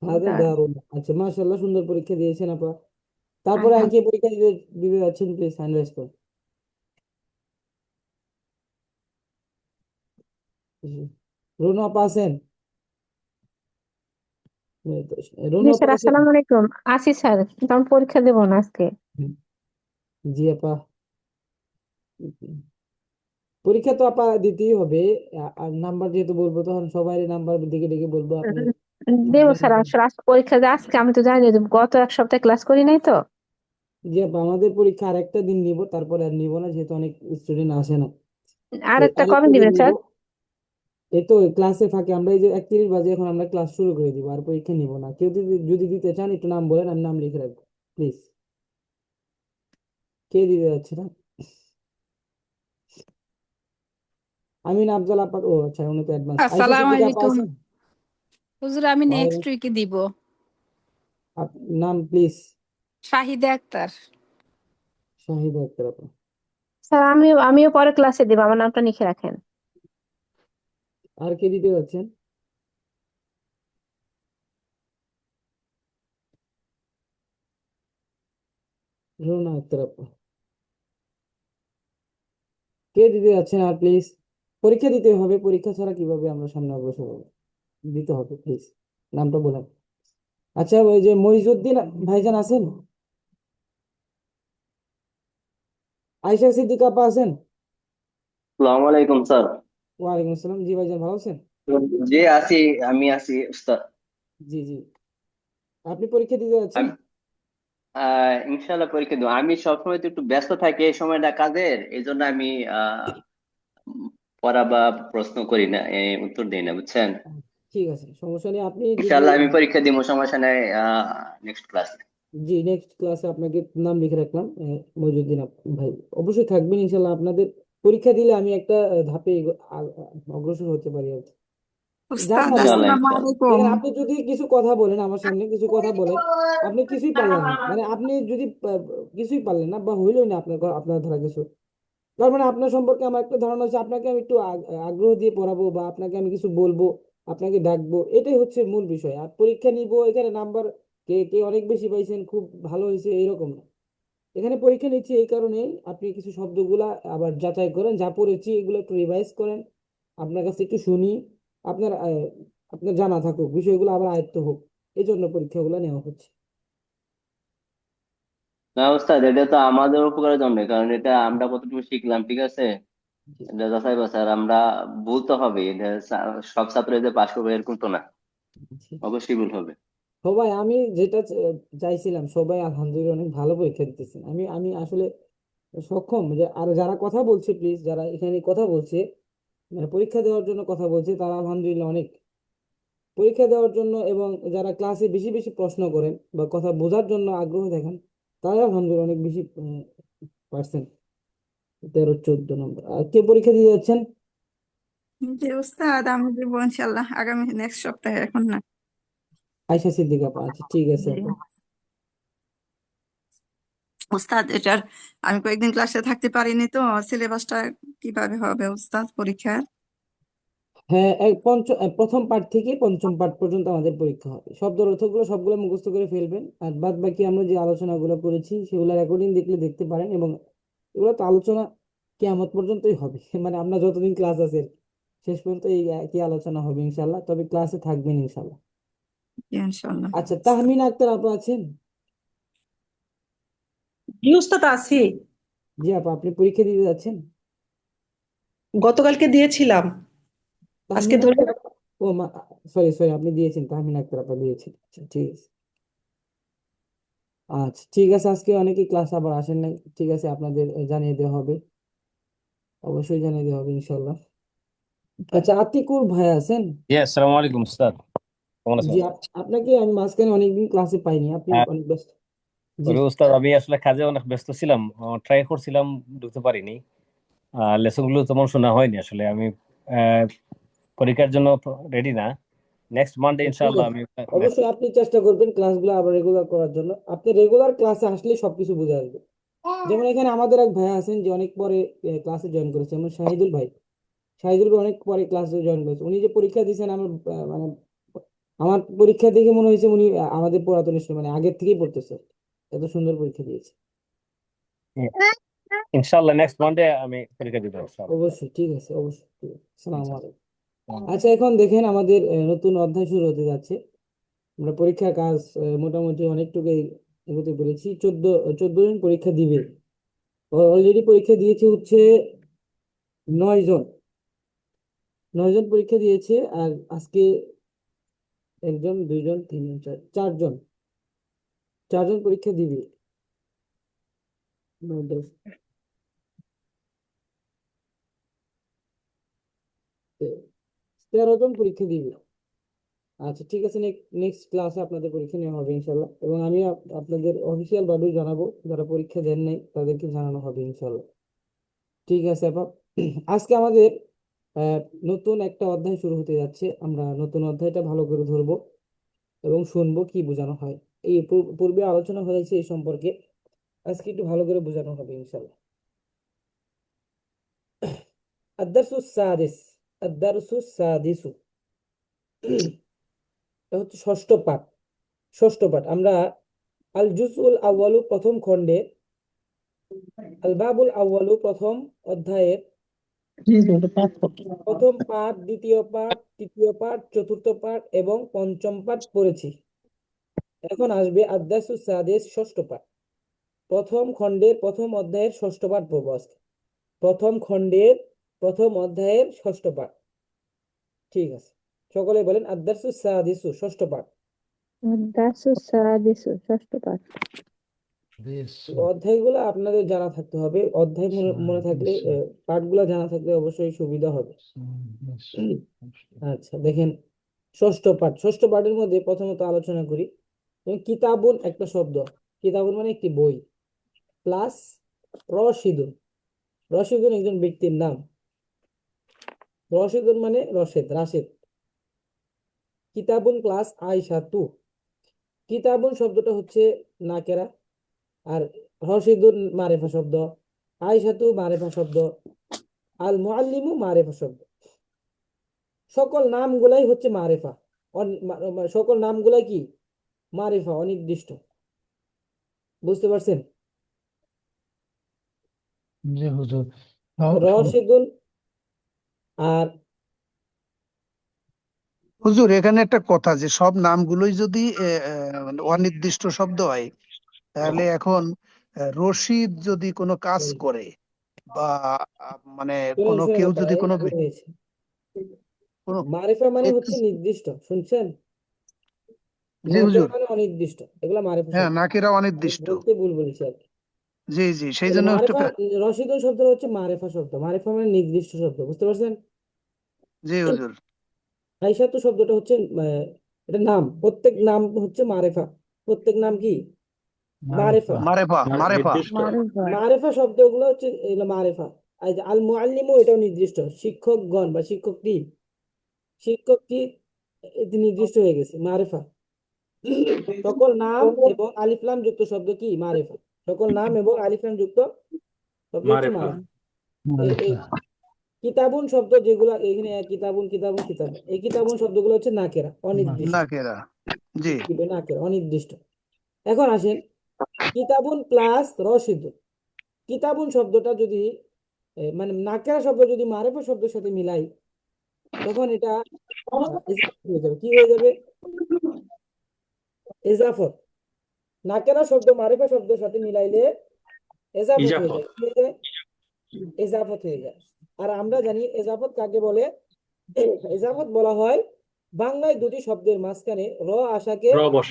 A: হাদা
B: দারুন।
A: দারুন। আচ্ছা, মাশাআল্লাহ, সুন্দর পরীক্ষা দিয়েছেন আপা। তারপরে আর কি
B: আলহামদুলিল্লাহ।
A: পরীক্ষা দিতে দিতে যাচ্ছেন, প্লিজ হ্যান্ড রাইজ করুন। রুনু আপা আছেন? রুনু
E: জি
A: আপা
E: স্যার,
A: আছেন?
E: আসসালামু আলাইকুম। আছি স্যার, কিন্তু আমি পরীক্ষা দেবো না আজকে।
A: জি আপা। পরীক্ষা তো আপা দিতেই হবে। আর নাম্বার যেহেতু বলবো, তখন সবাই নাম্বার দিকে দিকে বলবো, আপনি
E: দেবো
A: থাকবেন
E: স্যার,
A: না।
E: আসলে আজকে পরীক্ষা যে আজকে আমি তো জানি না, গত এক সপ্তাহে ক্লাস করি নাই তো।
A: জি আপা, আমাদের পরীক্ষা আরেকটা দিন নিব, তারপরে আর নিব না, যেহেতু অনেক স্টুডেন্ট আসে না।
E: আর
A: তো
E: একটা কবে
A: আরেকটা দিন
E: দিবেন
A: নিব।
E: স্যার?
A: এই তো ক্লাসে ফাঁকে আমরা এই যে 31 বাজে এখন আমরা ক্লাস শুরু করে দিব, আর পরীক্ষা নিব না। কেউ যদি যদি দিতে চান একটু নাম বলেন, আমি নাম লিখে রাখবো, প্লিজ। কে দিতে যাচ্ছে না? আমিন আফজাল আপা, ও আচ্ছা, উনি তো অ্যাডভান্স। আয়শা
F: আসসালামু
A: সিদ্দিকা আপা
F: আলাইকুম
A: আছেন?
F: হুজুর, আমি নেক্সট
A: ওয়ালাইকুম।
F: উইকে দিব।
A: নাম প্লিজ।
F: শাহিদা আক্তার।
A: শাহিদা আক্তার আপা।
E: স্যার আমিও পরে ক্লাসে দেবো, আমার নামটা লিখে রাখেন।
A: আর কে দিতে যাচ্ছেন? রুনা আক্তার আপা। কে দিতে যাচ্ছেন আর, প্লিজ? পরীক্ষা দিতে হবে, পরীক্ষা ছাড়া কিভাবে আমরা সামনে অগ্রসর হবো? দিতে হবে, প্লিজ। নামটা বলেন। আচ্ছা, ওই যে মইজুদ্দিন ভাইজান আছেন? আয়শা সিদ্দিকা আপা আছেন?
G: আসসালামু আলাইকুম স্যার।
A: ওয়ালাইকুম আসসালাম। জি ভাইজান, ভালো আছেন?
G: জি আছি, আমি আছি উস্তাদ।
A: জি জি। আপনি পরীক্ষা দিতে যাচ্ছেন?
G: আমি ইনশাল্লাহ পরীক্ষা দেবো। আমি সবসময় তো একটু ব্যস্ত থাকি এই সময়টা কাজের, এই জন্য আমি উম, পড়া বা প্রশ্ন করি না, উত্তর দিই না, বুঝছেন।
A: ঠিক আছে, সমস্যা নেই। আপনি যদি
G: ইনশাল্লাহ আমি পরীক্ষা দিব, সমস্যা নাই। Next class.
A: জি, নেক্সট ক্লাসে আপনাকে নাম লিখে রাখলাম, মইজুদ্দিন ভাই। অবশ্যই থাকবেন ইনশাল্লাহ। আপনাদের পরীক্ষা দিলে আমি একটা ধাপে অগ্রসর হতে পারি আর কি। যাক
F: উস্তাদ
A: না ভাই,
G: ইনশাল্লাহ
F: আসসালামু
G: ইনশাল্লাহ।
F: আলাইকুম।
A: দেখেন, আপনি যদি কিছু কথা বলেন আমার সামনে, কিছু কথা বলেন, আপনি কিছুই পারলেন না, মানে আপনি যদি কিছুই পারলেন না বা হইলই না আপনার আপনার ধারা কিছু, তার মানে আপনার সম্পর্কে আমার একটা ধারণা হচ্ছে আপনাকে আমি একটু আগ্রহ দিয়ে পড়াবো, বা আপনাকে আমি কিছু বলবো, আপনাকে ডাকবো, এটাই হচ্ছে মূল বিষয়। আর পরীক্ষা নিব, এখানে নাম্বার কে কে অনেক বেশি পাইছেন, খুব ভালো হয়েছে, এরকম না। এখানে পরীক্ষা নিচ্ছি এই কারণে আপনি কিছু শব্দগুলা আবার যাচাই করেন, যা পড়েছি এগুলো একটু রিভাইজ করেন, আপনার কাছে একটু শুনি, আপনার আপনার জানা থাকুক, বিষয়গুলো আবার আয়ত্ত হোক, এই জন্য পরীক্ষাগুলো নেওয়া হচ্ছে।
G: না উস্তাদ, এটা তো আমাদের উপকারের জন্য, কারণ এটা আমরা কতটুকু শিখলাম, ঠিক আছে।
A: জি,
G: এটা যাচাই বাছাই, আর আমরা বলতে হবে এটা সব ছাত্র যে পাশ করবে এরকম তো না,
A: জি।
G: অবশ্যই ভুল হবে।
A: সবাই, আমি যেটা চাইছিলাম, সবাই আলহামদুলিল্লাহ অনেক ভালো পরীক্ষা দিতেছেন। আমি আমি আসলে সক্ষম যে, আর যারা কথা বলছে, প্লিজ, যারা এখানে কথা বলছে, মানে পরীক্ষা দেওয়ার জন্য কথা বলছে, তারা আলহামদুলিল্লাহ অনেক পরীক্ষা দেওয়ার জন্য, এবং যারা ক্লাসে বেশি বেশি প্রশ্ন করেন বা কথা বোঝার জন্য আগ্রহ দেখান, তারা আলহামদুলিল্লাহ অনেক বেশি পার্সেন্ট, 13-14 নম্বর। আর কে পরীক্ষা দিয়ে যাচ্ছেন?
F: জি উস্তাদ, আমি দিব ইনশাল্লাহ আগামী নেক্সট সপ্তাহে, এখন না।
A: আয়শা সিদ্দিকা আপা। আচ্ছা, ঠিক আছে
F: জি
A: আপা।
F: উস্তাদ, এটার আমি কয়েকদিন ক্লাসে থাকতে পারিনি তো, সিলেবাসটা কিভাবে হবে উস্তাদ পরীক্ষার?
A: হ্যাঁ, প্রথম পার্ট থেকে পঞ্চম পার্ট পর্যন্ত আমাদের পরীক্ষা হবে। শব্দের অর্থগুলো সবগুলো মুখস্থ করে ফেলবেন, আর বাদ বাকি আমরা যে আলোচনাগুলো করেছি সেগুলো রেকর্ডিং দেখলে দেখতে পারেন, এবং এগুলো তো আলোচনা কিয়ামত পর্যন্তই হবে মানে আমরা যতদিন ক্লাস আছে আর কি, শেষ পর্যন্ত এই একই আলোচনা হবে ইনশাল্লাহ, তবে ক্লাসে থাকবেন ইনশাল্লাহ।
F: জি, ইনশাল্লাহ
A: আচ্ছা,
F: উস্তাদ।
A: তাহমিনা আক্তার আপা আছেন?
H: জি উস্তাদ আছি।
A: জি আপা, আপনি পরীক্ষা দিতে যাচ্ছেন?
H: গতকালকে দিয়েছিলাম, আজকে
A: তাহমিনা
H: ধরে।
A: আক্তার আপা, ও মা, সরি সরি, আপনি দিয়েছেন, তাহমিনা আক্তার আপা দিয়েছেন। আচ্ছা, ঠিক আছে। আচ্ছা, ঠিক আছে, আজকে অনেকেই ক্লাস আবার আসেন নাই, ঠিক আছে, আপনাদের জানিয়ে দেওয়া হবে, অবশ্যই জানিয়ে দেওয়া হবে ইনশাল্লাহ। আচ্ছা, আতিকুর ভাই আছেন?
I: জি আসসালামু আলাইকুম স্যার, কেমন
A: জি,
I: আছেন?
A: আপনাকে আমি মাঝখানে অনেকদিন ক্লাসে পাইনি, আপনি
I: হ্যাঁ,
A: অনেক ব্যস্ত। জি।
I: ওরে উস্তাদ, আমি আসলে কাজে অনেক ব্যস্ত ছিলাম, ট্রাই করছিলাম, ঢুকতে পারিনি। লেসন গুলো তেমন শোনা হয়নি আসলে। আমি আহ, পরীক্ষার জন্য রেডি না। নেক্সট মানডে
A: ঠিক
I: ইনশাআল্লাহ
A: আছে,
I: আমি
A: অবশ্যই আপনি চেষ্টা করবেন ক্লাসগুলো আবার রেগুলার করার জন্য। আপনি রেগুলার ক্লাসে আসলে সবকিছু বুঝে আসবে। যেমন এখানে আমাদের এক ভাই আছেন যে অনেক পরে ক্লাসে জয়েন করেছে, যেমন শাহিদুল ভাই। শাহিদুল ভাই অনেক পরে ক্লাসে জয়েন করেছে। উনি যে পরীক্ষা দিয়েছেন আমার মানে আমার পরীক্ষা দেখে মনে হয়েছে উনি আমাদের পুরাতন স্টুডেন্ট, মানে আগের থেকেই পড়তেছে, এত সুন্দর পরীক্ষা দিয়েছে।
I: ইনশাল্লাহ নেক্সট মানডে আমি পরীক্ষা দিব ইনশাল্লাহ।
A: অবশ্যই, ঠিক আছে, অবশ্যই ঠিক আছে। আসসালামু আলাইকুম। আচ্ছা, এখন দেখেন আমাদের নতুন অধ্যায় শুরু হতে যাচ্ছে। আমরা পরীক্ষার কাজ মোটামুটি অনেকটুকুই এগোতে পেরেছি। 14 জন পরীক্ষা দিবে। অলরেডি পরীক্ষা দিয়েছে হচ্ছে 9 জন। 9 জন পরীক্ষা দিয়েছে, আর আজকে 1 জন 2 জন 3 জন 4 জন 4 জন পরীক্ষা দিবে। 9, 10, 13 জন পরীক্ষা দিবে। আচ্ছা, ঠিক আছে, নেক্সট ক্লাসে আপনাদের পরীক্ষা নেওয়া হবে ইনশাল্লাহ, এবং আমি আপনাদের অফিসিয়াল ভাবে জানাবো, যারা পরীক্ষা দেন নাই তাদেরকে জানানো হবে ইনশাল্লাহ। ঠিক আছে আপা, আজকে আমাদের আহ, নতুন একটা অধ্যায় শুরু হতে যাচ্ছে। আমরা নতুন অধ্যায়টা ভালো করে ধরবো এবং শুনবো কি বোঝানো হয়। এই পূর্বে আলোচনা হয়েছে এই সম্পর্কে, আজকে একটু ভালো করে বোঝানো হবে ইনশাল্লাহ। আদ-দারসু সাদিস, আদ-দারসু সাদিসু, এটা হচ্ছে ষষ্ঠ পাঠ। আমরা আল জুজউল আউয়ালু প্রথম খণ্ডে, আল বাবুল আউয়ালু প্রথম অধ্যায়ের প্রথম পাঠ, দ্বিতীয় পাঠ, তৃতীয় পাঠ, চতুর্থ পাঠ এবং পঞ্চম পাঠ পড়েছি। এখন আসবে আদ-দারসু সাদিস, ষষ্ঠ পাঠ। প্রথম খণ্ডের প্রথম অধ্যায়ের ষষ্ঠ পাঠ পড়বো আজকে। প্রথম খণ্ডের প্রথম অধ্যায়ের ষষ্ঠ পাঠ। ঠিক আছে, সকলে বলেন আদ-দারসু সাদিসু, ষষ্ঠ পাঠ।
E: দাসু সাদিসু, ষষ্ঠ পাঠ।
A: অধ্যায়গুলো আপনাদের জানা থাকতে হবে। অধ্যায় মনে থাকলে পাঠগুলো জানা থাকলে অবশ্যই সুবিধা হবে। আচ্ছা, দেখেন ষষ্ঠ পাঠের মধ্যে প্রথমত আলোচনা করি। কিতাবুন একটা শব্দ, কিতাবুন মানে একটি বই, প্লাস রশিদুন, রশিদুন একজন ব্যক্তির নাম। রশিদুন মানে রাশেদ। কিতাবুন প্লাস আয়শাতু, কিতাবুন শব্দটা হচ্ছে নাকেরা, আর রশিদুন মারেফা শব্দ, আয়শাতু মারেফা শব্দ, আল মুআল্লিমু মারেফা শব্দ। সকল নামগুলাই হচ্ছে মারেফা। সকল নামগুলাই কি? মারেফা, অনির্দিষ্ট। বুঝতে পারছেন?
J: জি হুজুর।
A: রশিদুন আর
J: হুজুর এখানে একটা কথা, যে সব নামগুলোই যদি অনির্দিষ্ট শব্দ হয়, তাহলে এখন রশিদ যদি কোনো কাজ করে, বা মানে কোনো
A: শুনেন
J: কেউ
A: আপা,
J: যদি
A: এই
J: কোনো
A: ভুল হয়েছে।
J: কোনো
A: মারেফা মানে হচ্ছে
J: একটু-
A: নির্দিষ্ট, শুনছেন?
J: জি
A: নাকেরা
J: হুজুর।
A: মানে অনির্দিষ্ট, এগুলা মারেফা
J: হ্যাঁ,
A: শব্দ।
J: নাকেরা
A: আমি
J: অনির্দিষ্ট।
A: বলতে ভুল বলেছি আর কি।
J: জি জি, সেই
A: তাহলে
J: জন্য একটু
A: মারেফা, রশিদুন শব্দটা হচ্ছে মারেফা শব্দ। মারেফা মানে নির্দিষ্ট শব্দ, বুঝতে পারছেন?
J: জি হুজুর।
A: আইসাতু শব্দটা হচ্ছে এটা নাম। প্রত্যেক নাম হচ্ছে মারেফা। প্রত্যেক নাম কি? মারেফা।
J: মারেফা মারেফা।
C: নির্দিষ্ট।
A: মারেফা শব্দগুলো হচ্ছে এগুলো মারেফা। আর যে আল মুআল্লিমু, এটাও নির্দিষ্ট, শিক্ষকগণ বা শিক্ষকটি এটি নির্দিষ্ট হয়ে গেছে, মারেফা। সকল নাম এবং আলিফ লাম যুক্ত শব্দ কি? মারেফা। সকল নাম এবং আলিফ লাম যুক্ত শব্দ হচ্ছে
C: মারেফা।
A: মারেফা। এই কিতাবুন শব্দ যেগুলো এখানে, কিতাবুন কিতাবুন কিতাবুন, এই কিতাবুন শব্দগুলো হচ্ছে নাকেরা, অনির্দিষ্ট।
J: নাকেরা। জি।
A: নাকেরা, অনির্দিষ্ট। এখন আসেন কিতাবুন প্লাস রশিদুন। কিতাবুন শব্দটা যদি মানে নাকেরা শব্দ যদি মারেফা শব্দের সাথে মিলাই, তখন এটা ইজাফত হয়ে যাবে। কি হয়ে যাবে? ইজাফত। নাকেরা শব্দ মারেফা শব্দের সাথে মিলাইলে এজাফত হয়ে
C: ইজাফত।
A: যায়। কি হয়ে যায়? এজাফত হয়ে যায়। আর আমরা জানি এজাফত কাকে বলে। এজাফত বলা হয় বাংলায় দুটি শব্দের মাঝখানে
C: রবশ।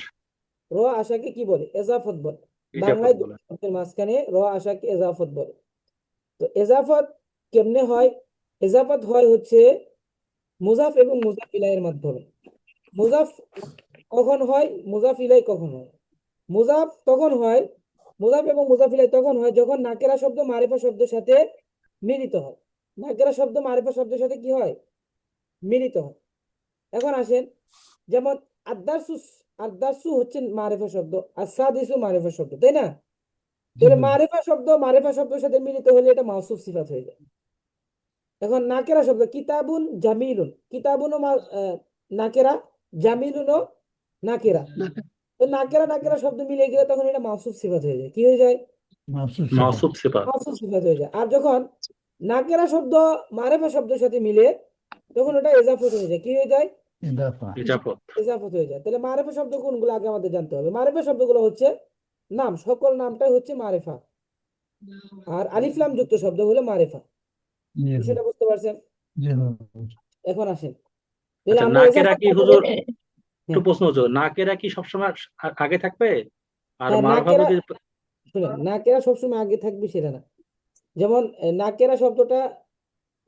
A: র আশাকে কি বলে? এজাফত বলে।
C: ইজাফত
A: বাংলায়
C: বলে।
A: দুটি শব্দের মাঝখানে র আশাকে এজাফত বলে। তো এজাফত কেমনে হয়? এজাফত হয় হচ্ছে মুজাফ এবং মুজাফ ইলাইয়ের মাধ্যমে। মুজাফ কখন হয়? মুজাফ ইলাই কখন হয়? মুজাফ তখন হয়, মুজাফ এবং মুজাফ ইলাই তখন হয় যখন নাকেরা শব্দ মারিফা শব্দের সাথে মিলিত হয়। নাকেরা শব্দ মারিফা শব্দের সাথে কি হয়? মিলিত হয়। এখন আসেন, যেমন আদারসু, আদারসু হচ্ছে মারিফা শব্দ, আর সাদিসু মারিফা শব্দ, তাই না? তাহলে মারিফা শব্দের সাথে মিলিত হলে এটা মাউসুফ সিফাত হয়ে যায়। এখন নাকেরা শব্দ কিতাবুন জামিলুন, কিতাবুনও নাকেরা, জামিলুনও নাকেরা। তো নাকেরা শব্দ মিলে গেলে তখন এটা মাউসুফ সিফাত হয়ে যায়। কি হয়ে যায়?
C: মাসুদ সিফাত।
A: মাউসুফ সিফাত হয়ে যায়। আর যখন নাকেরা শব্দ মারিফা শব্দের সাথে মিলে তখন ওটা এজাফত হয়ে যায়। কি হয়ে যায়?
C: ইজাফত।
A: এজাফত হয়ে যায়। তাহলে মারিফা শব্দ কোনগুলো আগে আমাদের জানতে হবে। মারিফা শব্দগুলো হচ্ছে নাম, সকল নামটাই হচ্ছে মারিফা। আর আলিফ লাম যুক্ত শব্দ হলো মারিফা। বিষয়টা বুঝতে পারছেন? এখন আসেন, তাহলে
C: আচ্ছা,
A: আমরা
C: নাকেরা
A: এজাফত
C: কি
A: কাকে
C: হুজুর,
A: বলি?
C: একটু প্রশ্ন হচ্ছে, নাকেরা কি সবসময় আগে থাকবে? আর
A: হ্যাঁ,
C: মারফা
A: নাকেরা,
C: যদি
A: শুনেন, নাকেরা সবসময় আগে থাকবে সেটা না। যেমন নাকেরা শব্দটা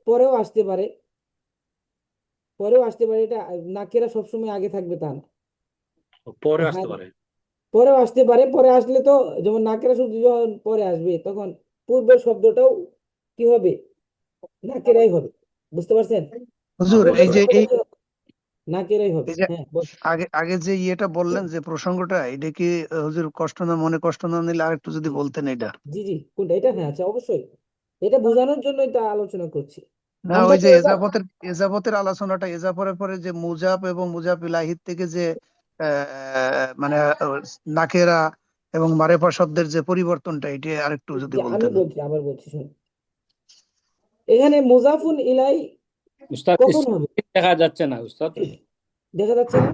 A: পরেও আসতে পারে, এটা নাকেরা সবসময় আগে থাকবে তা না।
C: পরে
A: হ্যাঁ,
C: আসতে পারে।
A: পরেও আসতে পারে। পরে আসলে তো যেমন নাকেরা শব্দ যখন পরে আসবে তখন পূর্বের শব্দটাও কি হবে? নাকেরাই হবে। বুঝতে পারছেন?
J: হুজুর
A: পূর্বের
J: এই যে
A: শব্দটা কি হবে? নাকেরাই হবে।
J: এই যে
A: হ্যাঁ,
J: আগে আগে যে ইয়েটা বললেন যে প্রসঙ্গটা, এটা কি হুজুর মনে কষ্ট না নিলে আরেকটু যদি বলতেন এটা।
A: জি জি, কোনটা এটা? হ্যাঁ, আচ্ছা, অবশ্যই এটা বোঝানোর জন্য এটা আলোচনা করছি।
J: না,
A: আমরা
J: ওই
A: তো
J: যে
A: এবার
J: এজাফতের আলোচনাটা, এজাফরের পরে যে মুজাফ এবং মুজাফ ইলাহির থেকে যে মানে নাকেরা এবং মারেফা শব্দের যে পরিবর্তনটা, এটা আরেকটু যদি
A: যে আমি
J: বলতেন।
A: বলছি, আবার বলছি, শুনুন। এখানে মুজাফুন ইলাই
I: উস্তাদ
A: কখন হবে?
I: দেখা যাচ্ছে না উস্তাদ,
A: দেখা যাচ্ছে না?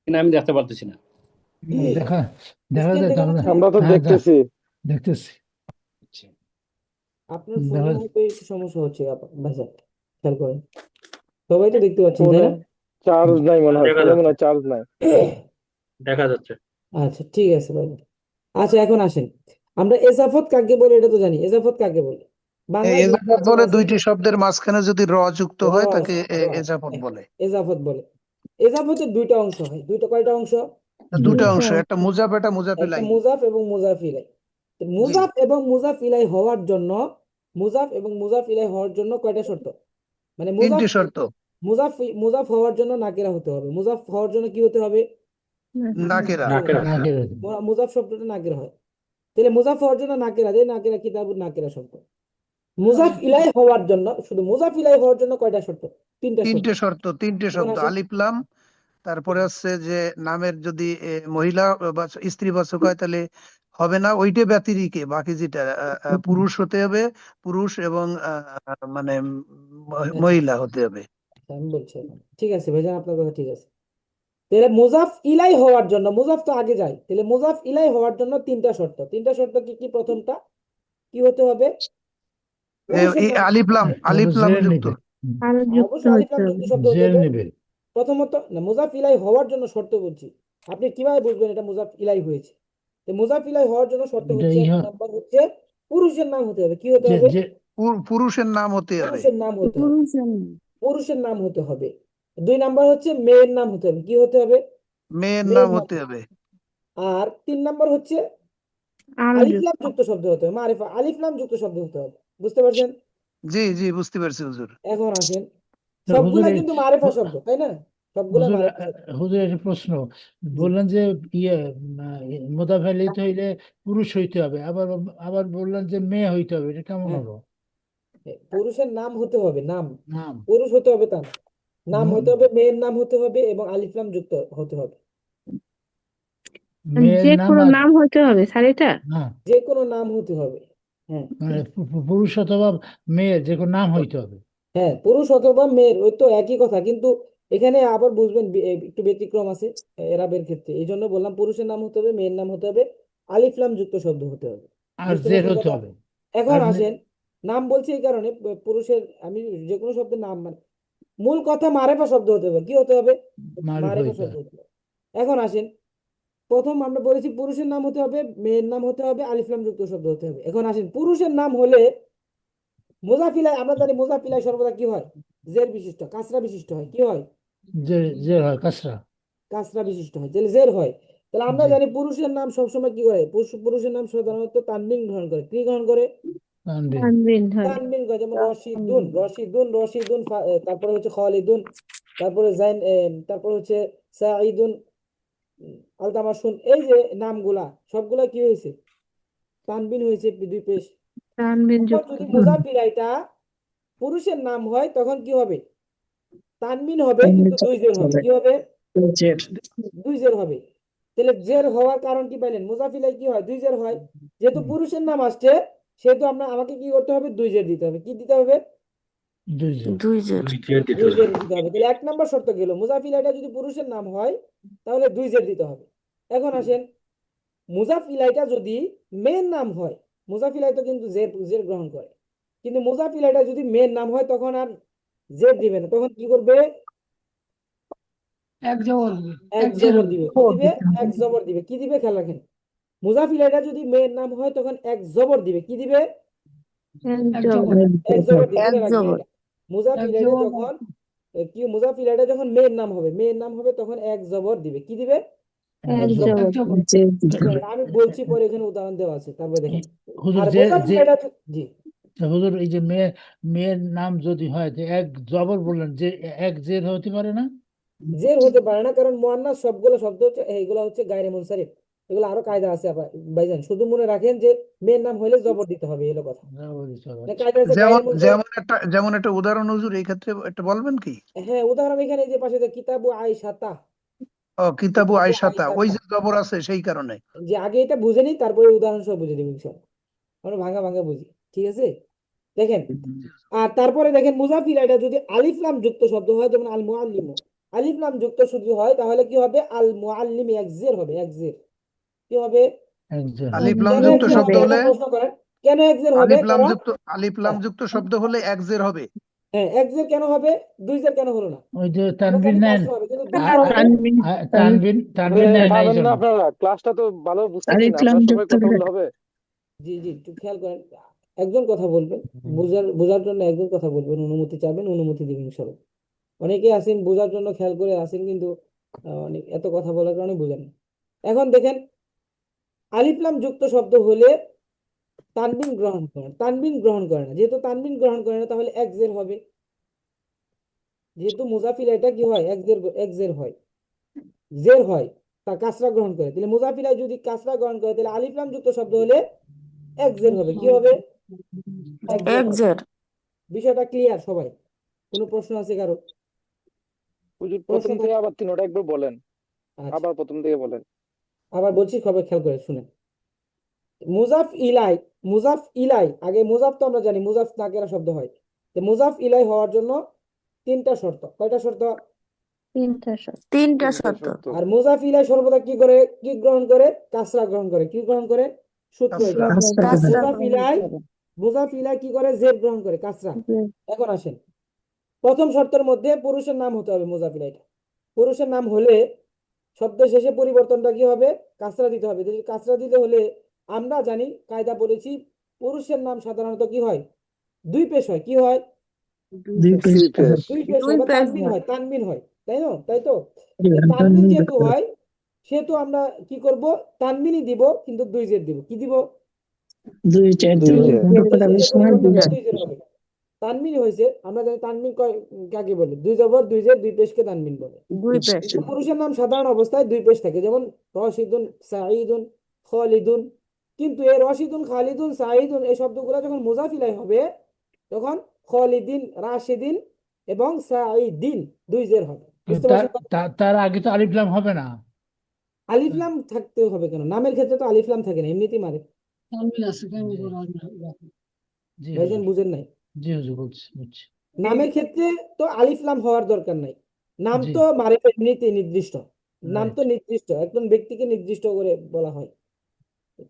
I: কিনা আমি দেখতে পারতেছি না।
A: স্ক্রিন দেখা যাচ্ছে না?
K: আমরা তো দেখতেছি।
A: আপনার ফোনে হয়তো একটু সমস্যা হচ্ছে ভাইয়া, খেয়াল করেন। সবাই তো দেখতে পাচ্ছেন, তাই
K: ফোনে
A: না?
K: চার্জ নাই মনে হয়,
C: দেখা
K: ফোনে মনে
C: যাচ্ছে,
K: হয় চার্জ নাই।
C: দেখা যাচ্ছে।
A: আচ্ছা, ঠিক আছে ভাই। আচ্ছা, এখন আসেন, আমরা এজাফত কাকে বলে এটা তো জানি। এজাফত কাকে বলে? বাংলায় দুটো
J: এজাফত
A: শব্দ
J: বলে
A: আছে,
J: দুইটি শব্দের মাঝখানে যদি র যুক্ত হয়
A: রস,
J: তাকে
A: রস,
J: এজাফত বলে।
A: এজাফত বলে। এজাফতের দুইটা অংশ হয়। কয়টা অংশ?
J: দুটো অংশ, একটা মুজাফ, একটা
A: একটা
J: মুজাফিলাই।
A: মুজাফ এবং মুজাফ ইলাই। তো
J: জি,
A: মুজাফ এবং মুজাফ ইলাই হওয়ার জন্য, কয়টা শর্ত? মানে
J: তিনটি শর্ত।
A: মুজাফ মুজাফ হওয়ার জন্য নাকেরা হতে হবে। মুজাফ হওয়ার জন্য কি হতে হবে?
J: নাকেরা।
C: নাকেরা।
A: মুজাফ শব্দটা নাকেরা হয়। তাহলে মুজাফ হওয়ার জন্য নাকেরা দেয়, নাকেরা কিতাবুন নাকেরা শব্দ। মুজাফ ইলাই হওয়ার জন্য, শুধু মুজাফ ইলাই হওয়ার জন্য কয়টা শর্ত? তিনটা শর্ত।
J: তিনটে
A: এখন
J: শব্দ,
A: আসেন,
J: আলিফ লাম, তারপরে হচ্ছে যে নামের যদি মহিলা বা স্ত্রীবাচক হয় তাহলে হবে না, ওইটা ব্যতিরিকে বাকি যেটা পুরুষ হতে হবে, পুরুষ এবং মানে
A: আচ্ছা,
J: মহিলা হতে হবে।
A: আমি বলছি এখন। ঠিক আছে ভাইজান, আপনার কথা ঠিক আছে। তাহলে মুজাফ ইলাই হওয়ার জন্য, মুজাফ তো আগে যায়, তাহলে মুজাফ ইলাই হওয়ার জন্য তিনটা শর্ত। কি কি? প্রথমটা কি হতে হবে? পুরুষের নাম।
J: আলিফ লাম যুক্ত।
A: অবশ্যই আলিফ লাম যুক্ত শব্দ হতে হবে। প্রথমত না, মুজাফ ইলাই হওয়ার জন্য শর্ত বলছি। আপনি কিভাবে বুঝবেন এটা মুজাফ ইলাই হয়েছে? তো মুজাফ ইলাই হওয়ার জন্য শর্ত হচ্ছে, এক নাম্বার হচ্ছে পুরুষের নাম হতে হবে। কি হতে হবে?
J: পুরুষের নাম হতে হবে।
A: পুরুষের নাম হতে হবে। পুরুষের নাম হতে হবে। 2 নাম্বার হচ্ছে মেয়ের নাম হতে হবে। কি হতে হবে?
J: মেয়ের নাম
A: মেয়ের নাম।
J: হতে হবে।
A: আর 3 নাম্বার হচ্ছে আলিফ লাম যুক্ত শব্দ হতে হবে। মারিফা, আলিফ লাম যুক্ত শব্দ হতে হবে। বুঝতে পারছেন?
J: জি জি, বুঝতে পারছি হুজুর।
A: এখন আসেন, সবগুলা কিন্তু মারিফা শব্দ, তাই না? সবগুলা মারিফা শব্দ। জি। হ্যাঁ, পুরুষের নাম হতে হবে, নাম। পুরুষ হতে হবে তা না। নাম হতে হবে, মেয়ের নাম হতে হবে এবং আলিফ লাম যুক্ত হতে হবে।
E: যে কোনো নাম হতে হবে স্যার এটা?
A: যে কোনো নাম হতে হবে। হ্যাঁ, হ্যাঁ, পুরুষ অথবা মেয়ের, ওই তো একই কথা, কিন্তু এখানে আবার বুঝবেন একটু ব্যতিক্রম আছে এরাবের ক্ষেত্রে। এই জন্য বললাম পুরুষের নাম হতে হবে, মেয়ের নাম হতে হবে, আলিফ লাম যুক্ত শব্দ হতে হবে। বুঝতে পারছেন কথা? এখন আসেন, নাম বলছি এই কারণে, পুরুষের, আমি যে কোনো শব্দের নাম, মানে মূল কথা মারেফা শব্দ হতে হবে। কি হতে হবে? মারেফা শব্দ হতে হবে। এখন আসেন, প্রথম আমরা বলেছি পুরুষের নাম হতে হবে, মেয়ের নাম হতে হবে, আলিফ লাম যুক্ত শব্দ হতে হবে। এখন আসেন, পুরুষের নাম হলে মুজাফিলাই, আমরা জানি মুজাফিলাই সর্বদা কি হয়? জের বিশিষ্ট, কাসরা বিশিষ্ট হয়। কি হয়? কাসরা বিশিষ্ট হয়, তাহলে জের হয়। তাহলে আমরা জানি পুরুষের নাম সবসময় কি করে? পুরুষের নাম সাধারণত তানবিন গ্রহণ করে। কি গ্রহণ করে?
E: তানবিন হয়।
A: তানবিন করে। যেমন রশিদুন, তারপরে হচ্ছে খালিদুন, তারপরে তারপরে হচ্ছে সাঈদুন, আলতামাসুন। এই যে নামগুলা সবগুলা কি হয়েছে? তানবিন হয়েছে দুই পেশ।
E: তানবিন
A: এখন
E: যুক্ত
A: যদি মুজাফির এটা পুরুষের নাম হয় তখন কি হবে? তানবিন হবে কিন্তু দুই জের হবে। কি হবে? দুই জের হবে। তাহলে জের হওয়ার কারণ কি পাইলেন? মুজাফিলায় কি হয়? দুই জের হয়। যেহেতু পুরুষের নাম আসছে সেহেতু আমাকে কি করতে হবে? দুই জের দিতে হবে। কি দিতে হবে?
F: দুই জের
C: দুই জের দিতে
A: দুই
C: হবে।
A: জের দিতে হবে। তাহলে 1 নম্বর শর্ত গেল, মুজাফিলাটা যদি পুরুষের নাম হয় তাহলে দুই জের দিতে হবে। এখন আসেন, মুজাফিলাইটা যদি মেয়ের নাম হয়, মুজাফিলাই তো কিন্তু জের জের গ্রহণ করে, কিন্তু মুজাফিলাইটা যদি মেয়ের নাম হয় তখন আর জের দিবে না, তখন কি করবে?
D: এক জবর হবে,
A: এক
D: এক জের
A: জবর
D: হবে।
A: দিবে। কি দিবে? এক জবর দিবে। কি দিবে? খেয়াল রাখেন, মুজাফিলাইটা যদি মেয়ের নাম হয় তখন এক জবর দিবে। কি দিবে?
D: এক জবর,
A: এক জবর দিবে।
F: এক
A: মনে রাখবেন
F: জবর
A: এটা।
D: এক
A: মুজাফিলাইটা
D: জবর,
A: যখন মুজাফিলাইটা যখন মেয়ের নাম হবে, মেয়ের নাম হবে তখন এক জবর দিবে। কি দিবে?
E: এক
A: এক জবর।
D: এক
E: জবর
D: জবর।
A: দেখেন, আমি বলছি পরে এখানে উদাহরণ দেওয়া আছে, তারপরে দেখেন।
L: হুজুর
A: আর
L: যে
A: মুজাফিলাইটা জি
L: হুজুর এই যে মেয়ের নাম যদি হয় যে এক জবর বললেন, যে এক জের হতে পারে না?
A: জের হতে পারে না, কারণ মুয়ান্নাস সবগুলো শব্দ হচ্ছে এইগুলো হচ্ছে গায়রে মুনসারিফ। এগুলো আরো কায়দা আছে আবার ভাইজান, শুধু মনে রাখেন যে মেয়ের নাম হইলে জবর দিতে হবে, এলো কথা।
L: জবর দিতে হবে,
A: না,
L: আচ্ছা।
A: কায়দা আছে
J: যেমন
A: গায়রে মুনসারিফ।
J: যেমন একটা উদাহরণ হুজুর এই ক্ষেত্রে একটা বলবেন কি?
A: হ্যাঁ, উদাহরণ এখানে এই যে পাশে যে কিতাবু আয়েশাতা,
J: কিতাবু
A: কিতাবু
J: আয়েশাতা, ওই
A: আয়েশাতা,
J: যে জবর আছে সেই কারণে।
A: যে আগে এটা বুঝে নিই তারপরে উদাহরণ সব বুঝে দিব ইনশাআল্লাহ। আমরা ভাঙা ভাঙা বুঝি, ঠিক আছে? দেখেন, আর তারপরে দেখেন মুজাফির এটা যদি আলিফ লাম যুক্ত শব্দ হয়, যেমন আল মুআল্লিমু, আলিফ লাম যুক্ত যদি হয় তাহলে কি হবে? আল মুআল্লিম এক জের হবে, এক জের। কি হবে?
L: এক জের হবে।
J: আলিফ লাম
A: কেন এক
J: যুক্ত
A: জের
J: শব্দ
A: হবে?
J: হলে
A: এখন প্রশ্ন করেন, কেন এক জের হবে? কারণ
J: আলিফ লাম যুক্ত শব্দ হলে এক জের হবে।
A: হ্যাঁ, এক জের কেন হবে? দুই জের কেন হলো না?
L: ওই যে
A: আমরা
L: তানবিন
A: জানি
L: নেন,
A: কাসরা হবে, কিন্তু দুই জের হবে।
L: তানবিন নেন এই
K: পাবেন না
L: জন্য।
K: আপনারা, ক্লাসটা তো ভালো বুঝতেছি না, আপনারা সবাই কথা বললে হবে।
A: জি জি, একটু খেয়াল করেন, একজন কথা বলবেন, বোঝার জন্য একজন কথা বলবেন, অনুমতি চাবেন, অনুমতি দিবেন ইনশাআল্লাহ। অনেকেই আছেন বোঝার জন্য খেয়াল করে আসেন, কিন্তু অনেক এত কথা বলার কারণে বোঝেন না। এখন দেখেন, আলিফ লাম যুক্ত শব্দ হলে তানবিন গ্রহণ করে, তানবিন গ্রহণ করে না। যেহেতু তানবিন গ্রহণ করে না তাহলে এক জের হবে। যেহেতু মুজাফিল এটা কি হয়? এক জের হয়, জের হয়, তা কাসরা গ্রহণ করে। তাহলে মুজাফিলা যদি কাসরা গ্রহণ করে তাহলে আলিফ লাম যুক্ত শব্দ হলে এক জের হবে। কি হবে? এক জের
F: এক
A: হবে।
F: জের
A: বিষয়টা ক্লিয়ার সবাই? কোনো প্রশ্ন আছে কারো?
K: হুজুর
A: প্রশ্ন
K: প্রথম থেকে আবার তিনটা একবার বলেন,
A: আচ্ছা,
K: আবার প্রথম থেকে বলেন।
A: আবার বলছি, সবাই খেয়াল করে শুনেন। মুজাফ ইলাই, আগে মুজাফ তো আমরা জানি মুজাফ নাকেরা শব্দ হয়, তো মুজাফ ইলাই হওয়ার জন্য 3টা শর্ত। কয়টা শর্ত?
E: তিনটা শর্ত।
F: তিনটা
K: তিনটা
F: শর্ত।
K: শর্ত।
A: আর মুজাফ ইলাই সর্বদা কি করে? কি গ্রহণ করে? কাসরা গ্রহণ করে। কি গ্রহণ করে? সূত্র এটা।
F: কাসরা
A: মুজাফ ইলাই কি করে? জেড গ্রহণ করে, কাসরা। এখন আসেন, প্রথম শর্তের মধ্যে পুরুষের নাম হতে হবে। মুজাফ ইলাইটা পুরুষের নাম হলে শব্দ শেষে পরিবর্তনটা কি হবে? কাসরা দিতে হবে। যদি কাসরা দিতে হলে আমরা জানি, কায়দা বলেছি, পুরুষের নাম সাধারণত কি হয়? দুই পেশ হয়। কি হয়?
K: দুই পেশ।
A: দুই পেশ
F: দুই
A: হয় বা
F: পেশ
A: তানবিন
F: হয়।
A: হয়, তানবিন হয়, তাই না? তাই তো তানবিন যেহেতু হয় সেহেতু আমরা কি করব? তানবিনই দিব, কিন্তু দুই জের দিব। কি দিব?
K: দুই জের।
A: শেষে পরিবর্তনটা দুই জের হবে। তানবিন হয়েছে, আমরা জানি তানবিন কাকে বলে? দুই জবর দুই জের দুই পেশকে তানবিন বলে।
F: দুই পেশ।
A: কিন্তু পুরুষের নাম সাধারণ অবস্থায় দুই পেশ থাকে, যেমন রশিদুন, সাঈদুন, খালিদুন। কিন্তু এই রশিদুন, খালিদুন, সাঈদুন এই শব্দগুলো যখন মুজাফিলাই হবে তখন খালিদিন, রাশিদিন এবং সাঈদিন দুই জের হবে। বুঝতে পারছেন?
L: তার আগে তো আলিফ লাম হবে না।
A: আলিফ লাম থাকতে হবে কেন? নামের ক্ষেত্রে তো আলিফ লাম থাকে না, এমনিতেই মারে।
D: তানবিন আছে কেন?
L: জি
A: ভাইজান
L: হুজুর,
A: বুঝেন নাই?
L: জি হুজুর, বুঝছি।
A: নামের ক্ষেত্রে তো আলিফ লাম হওয়ার দরকার নাই। নাম
L: জি,
A: তো মারিফা এমনিতেই নির্দিষ্ট। নাম
L: রাইট।
A: তো নির্দিষ্ট, একজন ব্যক্তিকে নির্দিষ্ট করে বলা হয়।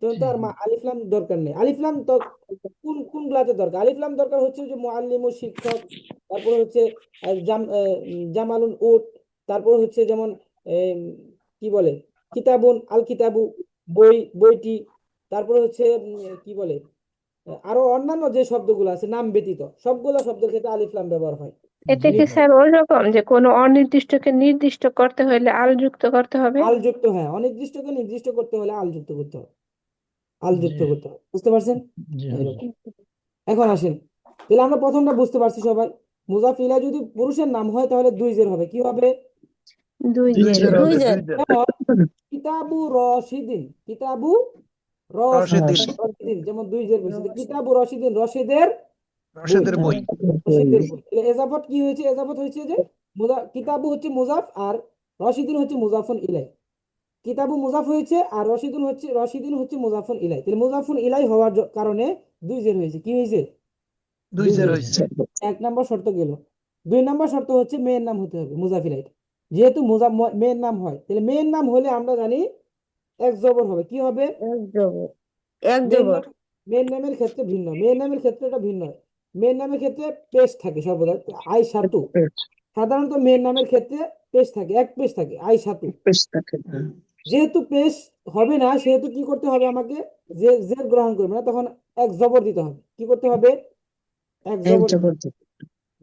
A: তো
L: জি,
A: তো আর আলিফ লাম দরকার নেই। আলিফ লাম তো কোন কোন গুলাতে দরকার? আলিফ লাম দরকার হচ্ছে যে মুআল্লিমু, শিক্ষক, তারপর হচ্ছে জামালুন উট, তারপর হচ্ছে যেমন কি বলে, কিতাবুন, আল কিতাবু, বই, বইটি, তারপর হচ্ছে কি বলে, আরো অন্যান্য যে শব্দগুলো আছে নাম ব্যতীত সবগুলো শব্দের ক্ষেত্রে আলিফ লাম ব্যবহার হয়।
E: এটা কি স্যার ওই রকম যে কোনো অনির্দিষ্টকে নির্দিষ্ট করতে হলে আল যুক্ত করতে হবে?
A: আল যুক্ত, হ্যাঁ, অনির্দিষ্টকে নির্দিষ্ট করতে হলে আল যুক্ত করতে হবে, আল
L: জি,
A: যুক্ত করতে হবে। বুঝতে পারছেন?
L: জি হুজুর।
A: এরকম। এখন আসেন, তাহলে আমরা প্রথমটা বুঝতে পারছি সবাই, মুজাফিলা যদি পুরুষের নাম হয় তাহলে দুই জের হবে। কি হবে?
E: দুই
J: দুই
E: জের।
J: জের
F: দুই
J: হবে,
F: জের।
J: দুই জের।
A: যেমন কিতাবু রশিদিন, কিতাবু
J: রশেদিন
A: রশিদিন, যেমন দুই জের বসে কিতাবু রশিদিন, রশিদের বই,
J: রশেদের বই
A: রশিদের বই। তাহলে এজাফত কি হয়েছে? এজাফত হয়েছে যে কিতাবু হচ্ছে মুজাফ আর রশিদিন হচ্ছে মুজাফুন ইলাই। কিতাবু মুজাফ হয়েছে আর রশিদিন হচ্ছে মুজাফুন ইলাই। তাহলে মুজাফুন ইলাই হওয়ার কারণে দুই জের হয়েছে। কি হয়েছে?
J: দুই জের হয়েছে।
A: এক নম্বর শর্ত গেল। দুই নম্বর শর্ত হচ্ছে মেয়ের নাম হতে হবে মুজাফিলাইট। যেহেতু মেয়ের নাম হয়, তাহলে মেয়ের নাম হলে আমরা জানি এক জবর হবে। কি হবে? মেয়ের নামের ক্ষেত্রে ভিন্ন, মেয়ের নামের ক্ষেত্রে এটা ভিন্ন হয়। মেয়ের নামের ক্ষেত্রে পেশ থাকে সর্বদা, আই সাতু। সাধারণত মেয়ের নামের ক্ষেত্রে পেশ থাকে, এক পেশ থাকে, আই সাতু। যেহেতু পেশ হবে না, সেহেতু কি করতে হবে আমাকে? যে জের গ্রহণ করবে না, তখন এক জবর দিতে হবে। কি করতে হবে? এক জবর।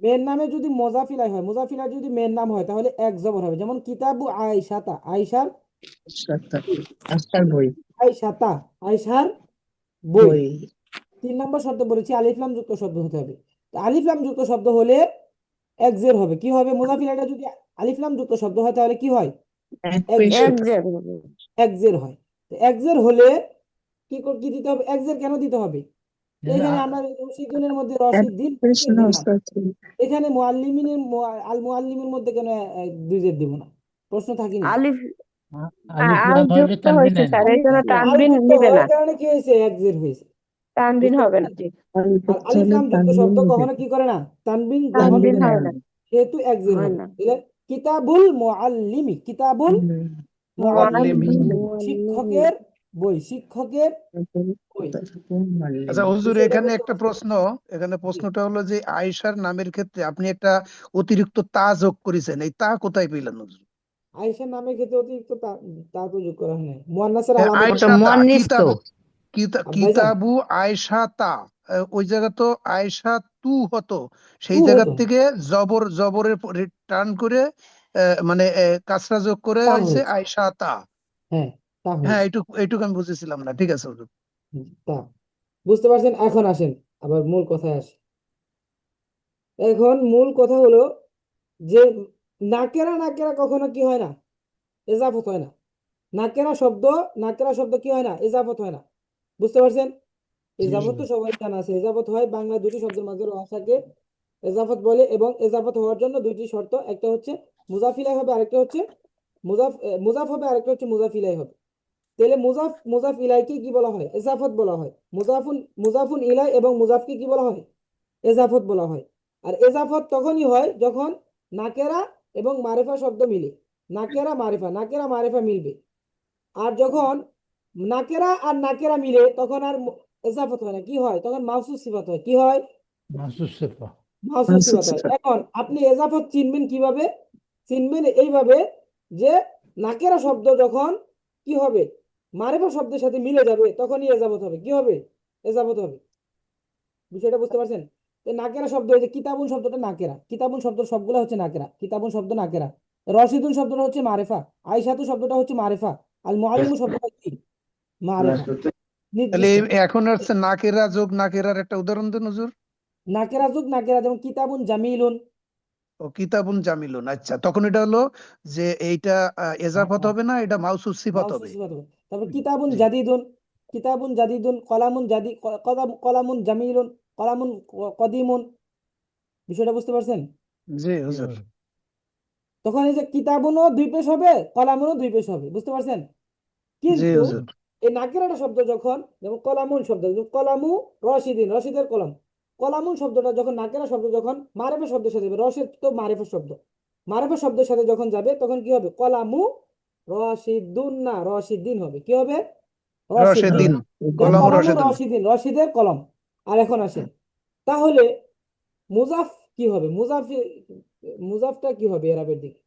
A: মেয়ের নামে যদি মোজাফিলাই হয়, মোজাফিলা যদি মেয়ের নাম হয়, তাহলে এক জবর হবে। যেমন কিতাবু আয়েশাতা, আয়েশার
K: বই
A: আয়েশাতা, আয়েশার বই। 3 নম্বর শব্দ বলেছি আলিফ লাম যুক্ত শব্দ হতে হবে। তো আলিফ লাম যুক্ত শব্দ হলে এক জের হবে। কি হবে? মুজাফিলাটা যদি আলিফ লাম যুক্ত শব্দ হয়, তাহলে কি হয়? এক জের হয়। তো এক জের হলে কি দিতে হবে? এক জের কেন দিতে হবে? এখানে আমরা রশিদিনের মধ্যে রশিদিন এখানে আল মুআল্লিমের মধ্যে কেন দুই জের দিব না? প্রশ্ন থাকেনি।
E: আলিফ
L: আলিফ
E: আল
L: লাম হইলে
E: যুক্ত
L: তানবিন
E: হয়েছে
L: হয় না।
E: স্যার, এই জন্য
A: আল
E: তানবিন
A: যুক্ত
E: নিবে না,
A: হওয়ার কারণে কি হয়েছে? এক জের হয়েছে।
E: তানবিন
A: বুঝতে
E: হবে না।
A: পারছেন? আর আলিফ লাম যুক্ত শব্দ কখনো কি করে না? তানবিন গ্রহণ
E: তানবিন
A: করে
E: হয়
A: না,
E: না,
A: যেহেতু এক জের
E: হয়
A: হবে।
E: না।
A: তাহলে কিতাবুল মুআল্লিমি, কিতাবুল মুআল্লিমি, শিক্ষকের বই, শিক্ষকের বই।
J: আচ্ছা হুজুর,
A: বিষয়টা
J: এখানে
A: বুঝতে
J: একটা
A: পারছেন?
J: প্রশ্ন, এখানে প্রশ্নটা হলো যে আয়েশার নামের ক্ষেত্রে আপনি একটা অতিরিক্ত তা যোগ করেছেন, এই তা কোথায় পেলেন হুজুর?
A: আয়েশার নামের ক্ষেত্রে অতিরিক্ত তা তো যোগ করা হয় না। মুয়ান্নাসের
J: হ্যাঁ,
A: আলামত
J: আয়েশা তা, কিতাবু
A: ভাইজান
J: কিতাবু আয়েশা তা, ওই জায়গা তো আয়েশা তু হতো, সেই
A: তু
J: জায়গা
A: হতো,
J: থেকে জবরের টার্ন করে মানে কাসরা যোগ করে
A: তা
J: হয়েছে
A: হয়েছে।
J: আয়েশা তা।
A: হ্যাঁ, তা
J: হ্যাঁ,
A: হয়েছে।
J: এইটুকু আমি বুঝেছিলাম না। ঠিক আছে হুজুর।
A: তা বুঝতে পারছেন? এখন আসেন আবার মূল কথায় আসি। এখন মূল কথা হলো যে নাকেরা নাকেরা কখনো কি হয় না? এজাফত হয় না। নাকেরা শব্দ কি হয় না? এজাফত হয় না। বুঝতে পারছেন? এজাফত তো সবাই জানা আছে। এজাফত হয় বাংলা দুটি শব্দের মাঝে ভাষাকে এজাফত বলে, এবং এজাফত হওয়ার জন্য দুইটি শর্ত। একটা হচ্ছে মুজাফিলাই হবে, আরেকটা হচ্ছে মুজাফ হবে, আরেকটা হচ্ছে মুজাফিলাই হবে। তাহলে মুজাফ ইলাইকে কি বলা হয়? এজাফত বলা হয়। মুজাফুন ইলাই এবং মুজাফকে কি বলা হয়? এজাফত বলা হয়। আর এজাফত তখনই হয় যখন নাকেরা এবং মারেফা শব্দ মিলে। নাকেরা মারেফা মিলবে। আর যখন নাকেরা আর নাকেরা মিলে, তখন আর এজাফত হয় না। কি হয়? তখন মাউসুফ সিফাত হয়। কি হয়?
L: মাসুদ সেফা
A: মাউসুফ সিফাত হয়। এখন আপনি এজাফত চিনবেন কিভাবে? চিনবেন এইভাবে যে নাকেরা শব্দ যখন কি হবে? মারেফা শব্দের সাথে মিলে যাবে, তখনই এজাফত হবে। কি হবে? এজাফত হবে। বিষয়টা বুঝতে পারছেন? নাকেরা শব্দ, এই যে কিতাবুন শব্দটা নাকেরা, কিতাবুন শব্দ সবগুলো হচ্ছে নাকেরা, কিতাবুন শব্দ নাকেরা। রশিদুন শব্দটা হচ্ছে মারেফা, আইসাতু শব্দটা হচ্ছে মারেফা, আল মুআল্লিমু শব্দটা কি? মারেফা,
J: তাহলে
A: নির্দিষ্ট।
J: এখন হচ্ছে নাকেরা যোগ নাকেরার একটা উদাহরণ দেন হুজুর।
A: নাকেরা যুগ নাকেরা, যেমন কিতাবুন জামিলুন।
J: ও কিতাবুন জামিলুন, আচ্ছা, তখন এটা হলো যে এইটা এজাফত হবে না, এটা মাউসুফ সিফাত
A: মাউসুফ
J: হবে।
A: সিফাত হবে। তারপর কিতাবুন
J: জি
A: জাদিদুন, কলামুন কলামুন জামিলুন, কলামুন কদিমুন। বিষয়টা বুঝতে পারছেন?
J: জি হুজুর।
A: তখন এই যে কিতাবুনও দুই পেশ হবে, কলামুনও দুই পেশ হবে। বুঝতে পারছেন?
J: জি
A: কিন্তু
J: হুজুর।
A: এই নাকেরাটা শব্দ যখন, যেমন কলামুন শব্দ, যেমন কলামু রশিদিন, রশিদের কলম। কলামুন শব্দটা যখন নাকেরা শব্দ যখন মারেফা শব্দের সাথে যাবে, রশিদ তো মারেফা শব্দ, মারেফা শব্দের সাথে যখন যাবে, তখন কি হবে? কলামু রশিদুন না রশিদিন হবে। কি হবে? রশিদিন।
J: রশেদিন, কলম
A: কলামু
J: রশেদিন।
A: রশিদিন, রশিদের কলম। আর এখন আসেন, তাহলে মুজাফ কি হবে? মুজাফটা কি হবে এরাবের দিকে?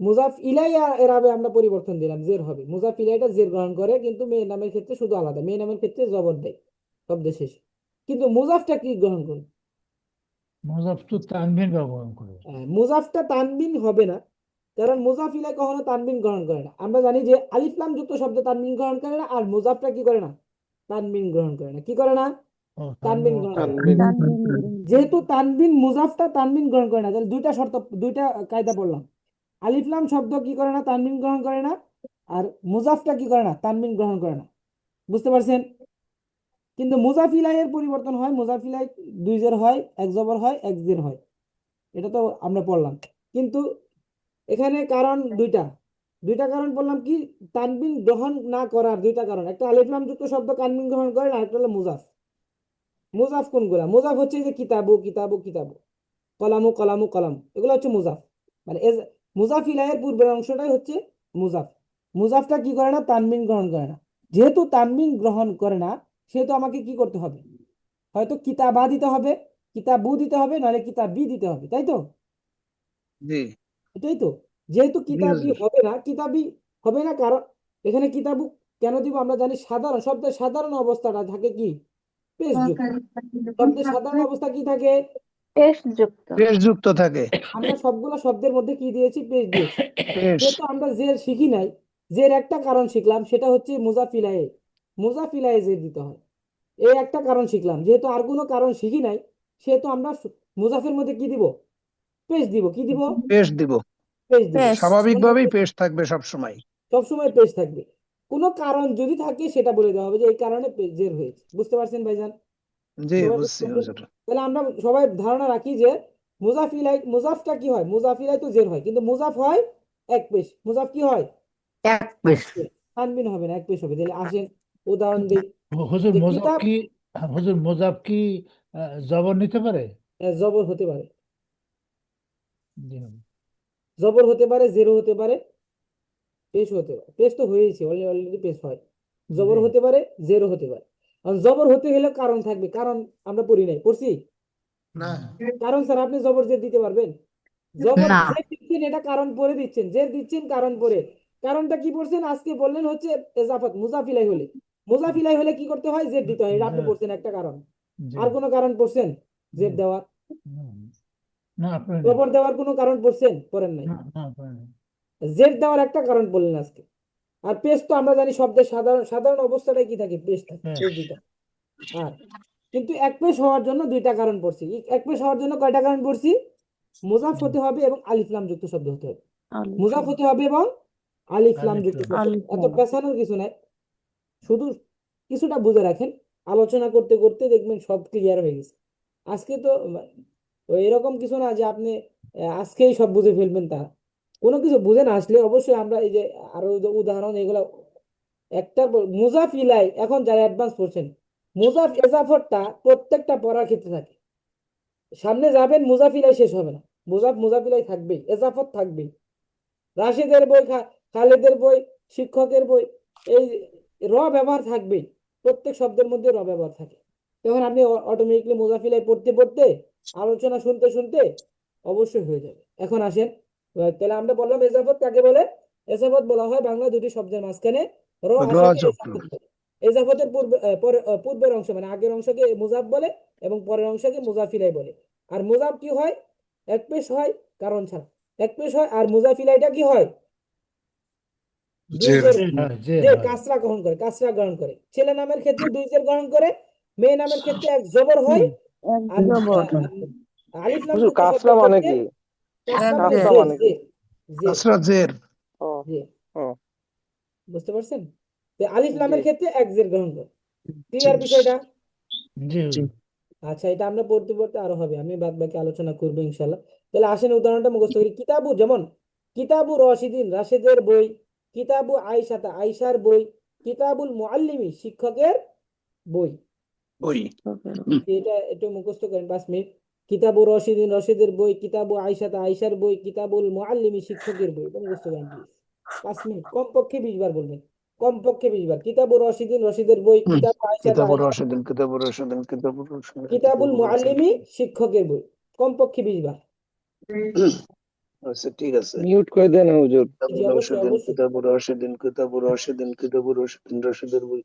A: মুজাফ ইলাই এরাবে আমরা পরিবর্তন দিলাম, জের হবে। মুজাফ ইলাইটা জের গ্রহণ করে, কিন্তু মেয়ের নামের ক্ষেত্রে শুধু আলাদা। মেয়ের নামের ক্ষেত্রে জবর দেয় শব্দের শেষে, কিন্তু মুজাফটা কি গ্রহণ করে?
L: মুজাফ তো তানবিন ব্যবহার করে।
A: মুজাফটা তানবিন হবে না, কারণ মুজাফ ইলাই কখনো তানবিন গ্রহণ করে না। আমরা জানি যে আলিফ লাম যুক্ত শব্দ তানবিন গ্রহণ করে না, আর মুজাফটা কি করে না? তানবিন গ্রহণ করে না। কি করে না?
L: ও
A: তানবিন গ্রহণ করে না। যেহেতু মুজাফটা তানবিন গ্রহণ করে না, তাহলে দুইটা কায়দা পড়লাম। আলিফ লাম শব্দ কি করে না? তানবিন গ্রহণ করে না। আর মুজাফটা কি করে না? তানবিন গ্রহণ করে না। বুঝতে পারছেন? কিন্তু মুজাফিলাইয়ের পরিবর্তন হয়, মুজাফিলাই দুই জের হয়, এক জবর হয়, এক জের হয়, এটা তো আমরা পড়লাম। কিন্তু এখানে কারণ দুইটা কারণ বললাম কি, তানবিন গ্রহণ না করার দুইটা কারণ, একটা আলিফ লাম যুক্ত শব্দ তানবিন গ্রহণ করে, আর একটা হলো মুজাফ। মুজাফ কোনগুলা? মুজাফ হচ্ছে যে কিতাবু কিতাবু কিতাবু, কলামু কলামু কলাম, এগুলো হচ্ছে মুজাফ। মানে মুজাফিলাইয়ের পূর্বের অংশটাই হচ্ছে মুজাফ। মুজাফটা কি করে না? তানবিন গ্রহণ করে না। যেহেতু তানবিন গ্রহণ করে না, সেহেতু আমাকে কি করতে হবে? হয়তো কিতাবা দিতে হবে, কিতাবু দিতে হবে, নাহলে কিতাবি দিতে হবে, তাই তো?
J: জি
A: এটাই তো। যেহেতু
J: জি
A: কিতাবি
J: হুজুর।
A: হবে না, কিতাবি হবে না, কারণ এখানে কিতাবু কেন দিব? আমরা জানি সাধারণ শব্দের সাধারণ অবস্থাটা থাকে কি? পেশযুক্ত। শব্দের সাধারণ অবস্থা কি থাকে?
E: পেশযুক্ত।
J: পেশ যুক্ত থাকে।
A: আমরা সবগুলো শব্দের মধ্যে কি দিয়েছি? পেশ দিয়েছি।
J: পেশ।
A: যেহেতু আমরা জের শিখি নাই, জের একটা কারণ শিখলাম, সেটা হচ্ছে মুজাফিলায়ে। মুজাফিলায়ে জের দিতে হয়, এই একটা কারণ শিখলাম। যেহেতু আর কোনো কারণ শিখি নাই, সেহেতু আমরা মুজাফের মধ্যে কি দিব? পেশ দিব। কি দিব?
J: পেশ দিব।
A: পেশ দিব।
F: বেশ।
J: স্বাভাবিকভাবেই পেশ থাকবে সবসময়।
A: সবসময় পেশ থাকবে। কোনো কারণ যদি থাকে সেটা বলে দেওয়া হবে যে এই কারণে জের হয়েছে। বুঝতে পারছেন ভাইজান?
J: জি
A: সবাই বুঝতে
J: বুঝছি
A: পারছেন?
J: হুজুর।
A: তাহলে আমরা সবাই ধারণা রাখি যে মুজাফটা কি হয়? মুজাফিলাই তো জের হয়, কিন্তু মুজাফ হয় এক পেশ। মুজাফ কি হয়?
H: এক পেশ।
A: তানবিন হবে না, এক পেশ হবে। তাহলে আসেন উদাহরণ দিই।
L: হুজুর
A: যে
L: মোজাব
A: কিতাব
L: কি, হুজুর মোজাব কি জবর নিতে পারে?
A: জবর হতে পারে,
L: জি হুজুর।
A: জবর হতে পারে, জেরো হতে পারে, পেশ হতে পারে। পেশ তো হয়েছে, অলরেডি পেশ হয়। জবর
L: জি
A: হতে পারে, জেরো হতে পারে। আর জবর হতে গেলে কারণ থাকবে। কারণ আমরা পড়ি নাই, পড়ছি?
L: না।
A: কারণ স্যার আপনি জবর জের দিতে পারবেন? জবর
H: না।
A: জের দিচ্ছেন, এটা কারণ পরে দিচ্ছেন, জের দিচ্ছেন কারণ পরে। কারণটা কি পড়ছেন আজকে? বললেন হচ্ছে এজাফত, মুজাফিলাই হলে। মুজাফিলাই হলে কি করতে হয়? জের দিতে হয়, এটা আপনি পড়ছেন একটা কারণ।
L: জি
A: আর কোনো কারণ পড়ছেন জের
L: না,
A: দেওয়ার?
L: না আপনার নেই।
A: জবর দেওয়ার কোনো কারণ পড়ছেন? পড়েন নাই।
L: না না আপনার নেই।
A: জেড দেওয়ার একটা কারণ বললেন আজকে। আর পেজ তো আমরা জানি শব্দের সাধারণ সাধারণ অবস্থাটাই কি থাকে? পেজ থাকে,
L: হ্যাঁ।
A: পেজ দিতে হয়। আর কিন্তু এক পেজ হওয়ার জন্য দুইটা কারণ পড়ছি। এক পেজ হওয়ার জন্য কয়টা কারণ পড়ছি? মুজাফ হতে হবে এবং আলিফ লাম যুক্ত শব্দ হতে হবে। মুজাফ হতে হবে এবং আলিফ লাম যুক্ত শব্দ। এত পেছানোর কিছু নাই, শুধু কিছুটা বুঝে রাখেন। আলোচনা করতে করতে দেখবেন সব ক্লিয়ার হয়ে গেছে। আজকে তো ওই এরকম কিছু না যে আপনি আজকেই সব বুঝে ফেলবেন, তা কোনো কিছু বুঝে না আসলে অবশ্যই আমরা এই যে আরো যে উদাহরণ এগুলো একটার পর মুজাফ ইলাই, এখন যারা অ্যাডভান্স পড়ছেন, মুজাফ এজাফরটা প্রত্যেকটা পড়ার ক্ষেত্রে থাকে। সামনে যাবেন মুজাফ ইলাই শেষ হবে না, মুজাফ ইলাই থাকবেই, এজাফর থাকবেই। রাশেদের বই, খালেদের বই, শিক্ষকের বই, এই ব্যবহার থাকবেই। প্রত্যেক শব্দের মধ্যে ব্যবহার থাকে। তখন আপনি অটোমেটিকলি মুজাফিলাই পড়তে পড়তে, আলোচনা শুনতে শুনতে অবশ্যই হয়ে যাবে। এখন আসেন, তাহলে আমরা বললাম এজাফত কাকে বলে? এজাফত বলা হয় বাংলা দুটি শব্দের মাঝখানে
J: র
A: আসাকে
J: যুক্ত।
A: এজাফত বলে। এজাফতের পূর্বের অংশ মানে আগের অংশকে মুজাফ বলে এবং পরের অংশকে মুজাফিলাই বলে। আর মুজাফ কি হয়? এক পেশ হয়, কারণ ছাড়া এক পেশ হয়। আর মুজাফিলাইটা কি হয়? দুই
J: জের।
A: জের,
L: জের
A: যে
L: হয়।
A: কাসরা গ্রহণ করে, কাসরা গ্রহণ করে। ছেলে নামের ক্ষেত্রে দুই জের গ্রহণ করে, মেয়ে নামের ক্ষেত্রে এক জবর হয়। আর আলিফ লাম
K: হুজুর
A: যুক্ত
K: কাসরা
A: শব্দের
K: মানে
A: ক্ষেত্রে
K: কি?
A: কাসরা মানে
K: কাসরা
A: জের,
K: মানে কি?
A: জের,
J: কাসরা জের।
K: ও
A: জের।
K: ও
A: বুঝতে পারছেন? তো আলিফ
K: জি
A: লামের ক্ষেত্রে এক জের গ্রহণ করে।
J: জি
A: ক্লিয়ার বিষয়টা?
L: জি হুজুর।
A: আচ্ছা, এটা আমরা পড়তে পড়তে আরো হবে, আমি বাদ বাকি আলোচনা করবো ইনশাল্লাহ। তাহলে আসেন উদাহরণটা মুখস্থ করি। কিতাবু, যেমন কিতাবু রশিদিন, রাশেদের বই। কিতাবু আয়েশাতা, আয়েশার বই। কিতাবুল মুআল্লিমি, শিক্ষকের বই।
J: ওই
A: এটা একটু মুখস্থ করেন 5 মিনিট। কিতাবু রশিদিন, রশিদের বই। কিতাবু আয়েশাতা, আয়েশার বই। কিতাবুল মুআল্লিমি, শিক্ষকের বই। এটা মুখস্থ করেন প্লিজ। 5 মিনিট, কমপক্ষে 20 বার বলবেন, কমপক্ষে 20 বার। কিতাবু রশিদিন, রশিদের বই। কিতাবু আয়েশাতা,
J: কিতাবুর
A: আয়েশার
J: রশিদিন, কিতাবুর রশিদিন, কিতাবুর রশিদিন,
A: কিতাবুল
J: কিতাবুর রশিদিন।
A: মুআল্লিমি, শিক্ষকের বই। কমপক্ষে 20 বার।
J: আচ্ছা ঠিক আছে।
K: মিউট করে দেন হুজুর।
A: জি
J: কিতাবুর
A: অবশ্যই
J: রশিদিন,
A: অবশ্যই।
J: কিতাবুর রশিদিন, কিতাবুর রশিদিন, কিতাবুর রশিদিন, রশিদের বই।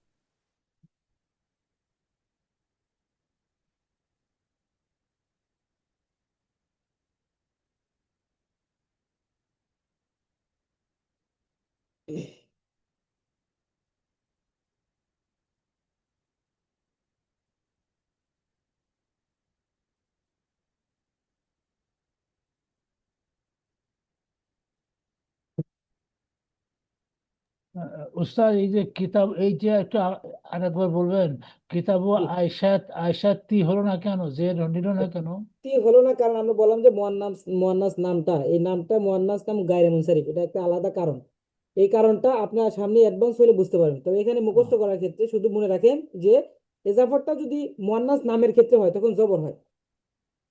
L: উস্তাদ এই যে কিতাব, এই যে একটু আরেকবার বলবেন, কিতাবু
A: জি।
L: আয়সাত তি হলো না কেন, যে নিল না কেন?
A: তি হলো না কারণ আমরা বললাম যে মুয়ান্নাস নামটা, এই নামটা মুয়ান্নাস নাম গায়রে মুনসারিফ, এটা একটা আলাদা কারণ। এই কারণটা আপনার সামনে অ্যাডভান্স হলে বুঝতে পারবেন। তবে এখানে মুখস্থ করার ক্ষেত্রে শুধু মনে রাখেন যে এজাফরটা যদি মুয়ান্নাস নামের ক্ষেত্রে হয় তখন জবর হয়।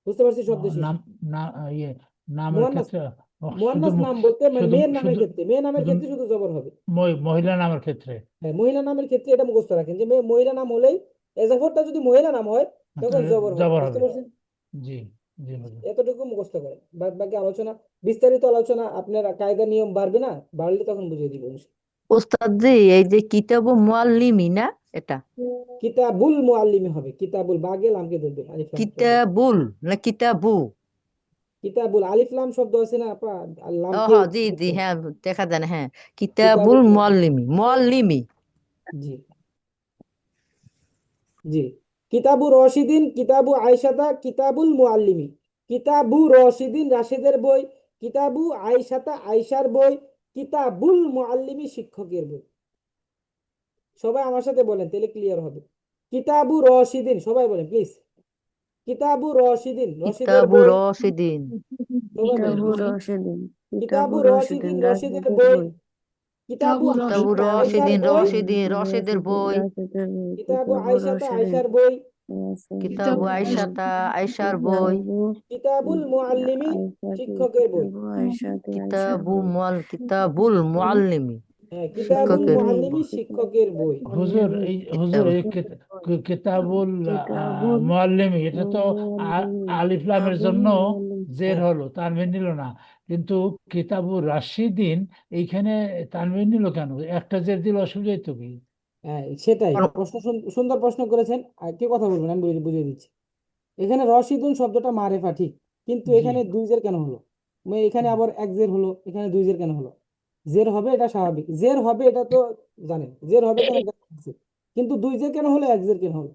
A: বুঝতে পারছি শব্দ শেষ।
L: নাম না ইয়ে নামের
A: মুয়ান্নাস
L: ক্ষেত্রে শুধু
A: মুয়ান্নাস নাম বলতে মানে
L: শুধু
A: মেয়ের নামের
L: শুধু
A: ক্ষেত্রে, মেয়ের নামের
L: শুধু
A: ক্ষেত্রে শুধু জবর হবে।
L: মহিলা নামের ক্ষেত্রে
A: হ্যাঁ, মহিলা নামের ক্ষেত্রে এটা মুখস্থ রাখেন যে মহিলা নাম হলেই এজাফরটা যদি মহিলা নাম হয় তখন জবর হবে।
L: জবর
A: বুঝতে
L: হবে।
A: পারছেন?
L: জি জি হুজুর।
A: এতটুকু মুখস্থ করেন, বাদ বাকি আলোচনা, বিস্তারিত আলোচনা আপনার কায়দা নিয়ম বাড়বে না, বাড়লে তখন বুঝিয়ে দিব।
M: ওস্তাদ জি, এই যে কিতাবু মুআল্লিমি না, এটা
A: কিতাবুল মুআল্লিমি হবে, কিতাবুল, বাগে লামকে ধরবেন, আলিফ লাম শব্দ।
M: কিতাবুল না কিতাবু?
A: কিতাবুল আলিফ লাম শব্দ আছে না আপা, আর
M: ও
A: লামকে
M: হ্যাঁ, জি জি, হ্যাঁ দেখা যায় না, হ্যাঁ কিতাবুল
A: কিতাবুল,
M: মুআল্লিমি।
A: জি জি। কিতাবু রশিদিন, কিতাবু আয়েশাতা, কিতাবুল মুআল্লিমি। কিতাবু রশিদিন রাশেদের বই, কিতাবু আয়েশাতা আয়েশার বই, কিতাবুল মুআল্লিমি শিক্ষকের বই। সবাই আমার সাথে বলেন তাহলে ক্লিয়ার হবে। কিতাবু রশিদিন, সবাই বলেন প্লিজ। কিতাবু রশিদিন, রশিদের
M: কিতাবু
A: বই,
M: রশিদিন,
A: সবাই বলেন।
E: কিতাবু রশিদিন,
A: কিতাবু
E: কিতাবু
A: রশিদিন,
E: রশিদিন
A: রশিদের
E: রাশিদের
A: বই,
E: বই,
A: কিতাবু
M: কিতাবু
A: আয়েশাতা আয়েশার
M: রশিদিন
A: বই,
M: রশিদের বই,
E: রাশিদের বই,
A: কিতাবু
E: কিতাবু
A: আয়েশাতা
E: রশিদিন
A: আয়েশার বই,
M: কিতাবু আয়েশাতা আয়েশার বই,
A: কিতাবুল মুআল্লিমি শিক্ষকের বই।
M: কিতাবুল মুআল্লিমি
A: হ্যাঁ, কিতাবুল
M: শিক্ষকের বই।
A: মুআল্লিমি শিক্ষকের বই।
L: হুজুর এই কিতাবুল মুআল্লিমি, এটা তো আলিফ লামের জন্য জের
A: হ্যাঁ
L: হলো, তানভীর নিল না। কিন্তু কিতাবুর রাশিদিন এইখানে তানভীর নিল কেন? একটা জের দিলে অসুবিধা তো কি?
A: হ্যাঁ, সেটাই প্রশ্ন, সুন্দর প্রশ্ন করেছেন। আর কি কথা বলবেন আমি বুঝিয়ে দিচ্ছি। এখানে রশিদুন শব্দটা মারেফা ঠিক, কিন্তু
L: জি
A: এখানে দুই জের কেন হলো? এখানে আবার এক জের হলো, এখানে দুই জের কেন হলো? জের হবে এটা স্বাভাবিক, জের হবে এটা তো জানেন, জের হবে কেন এটা জানছি। কিন্তু দুই জের কেন হলো, এক জের কেন হলো?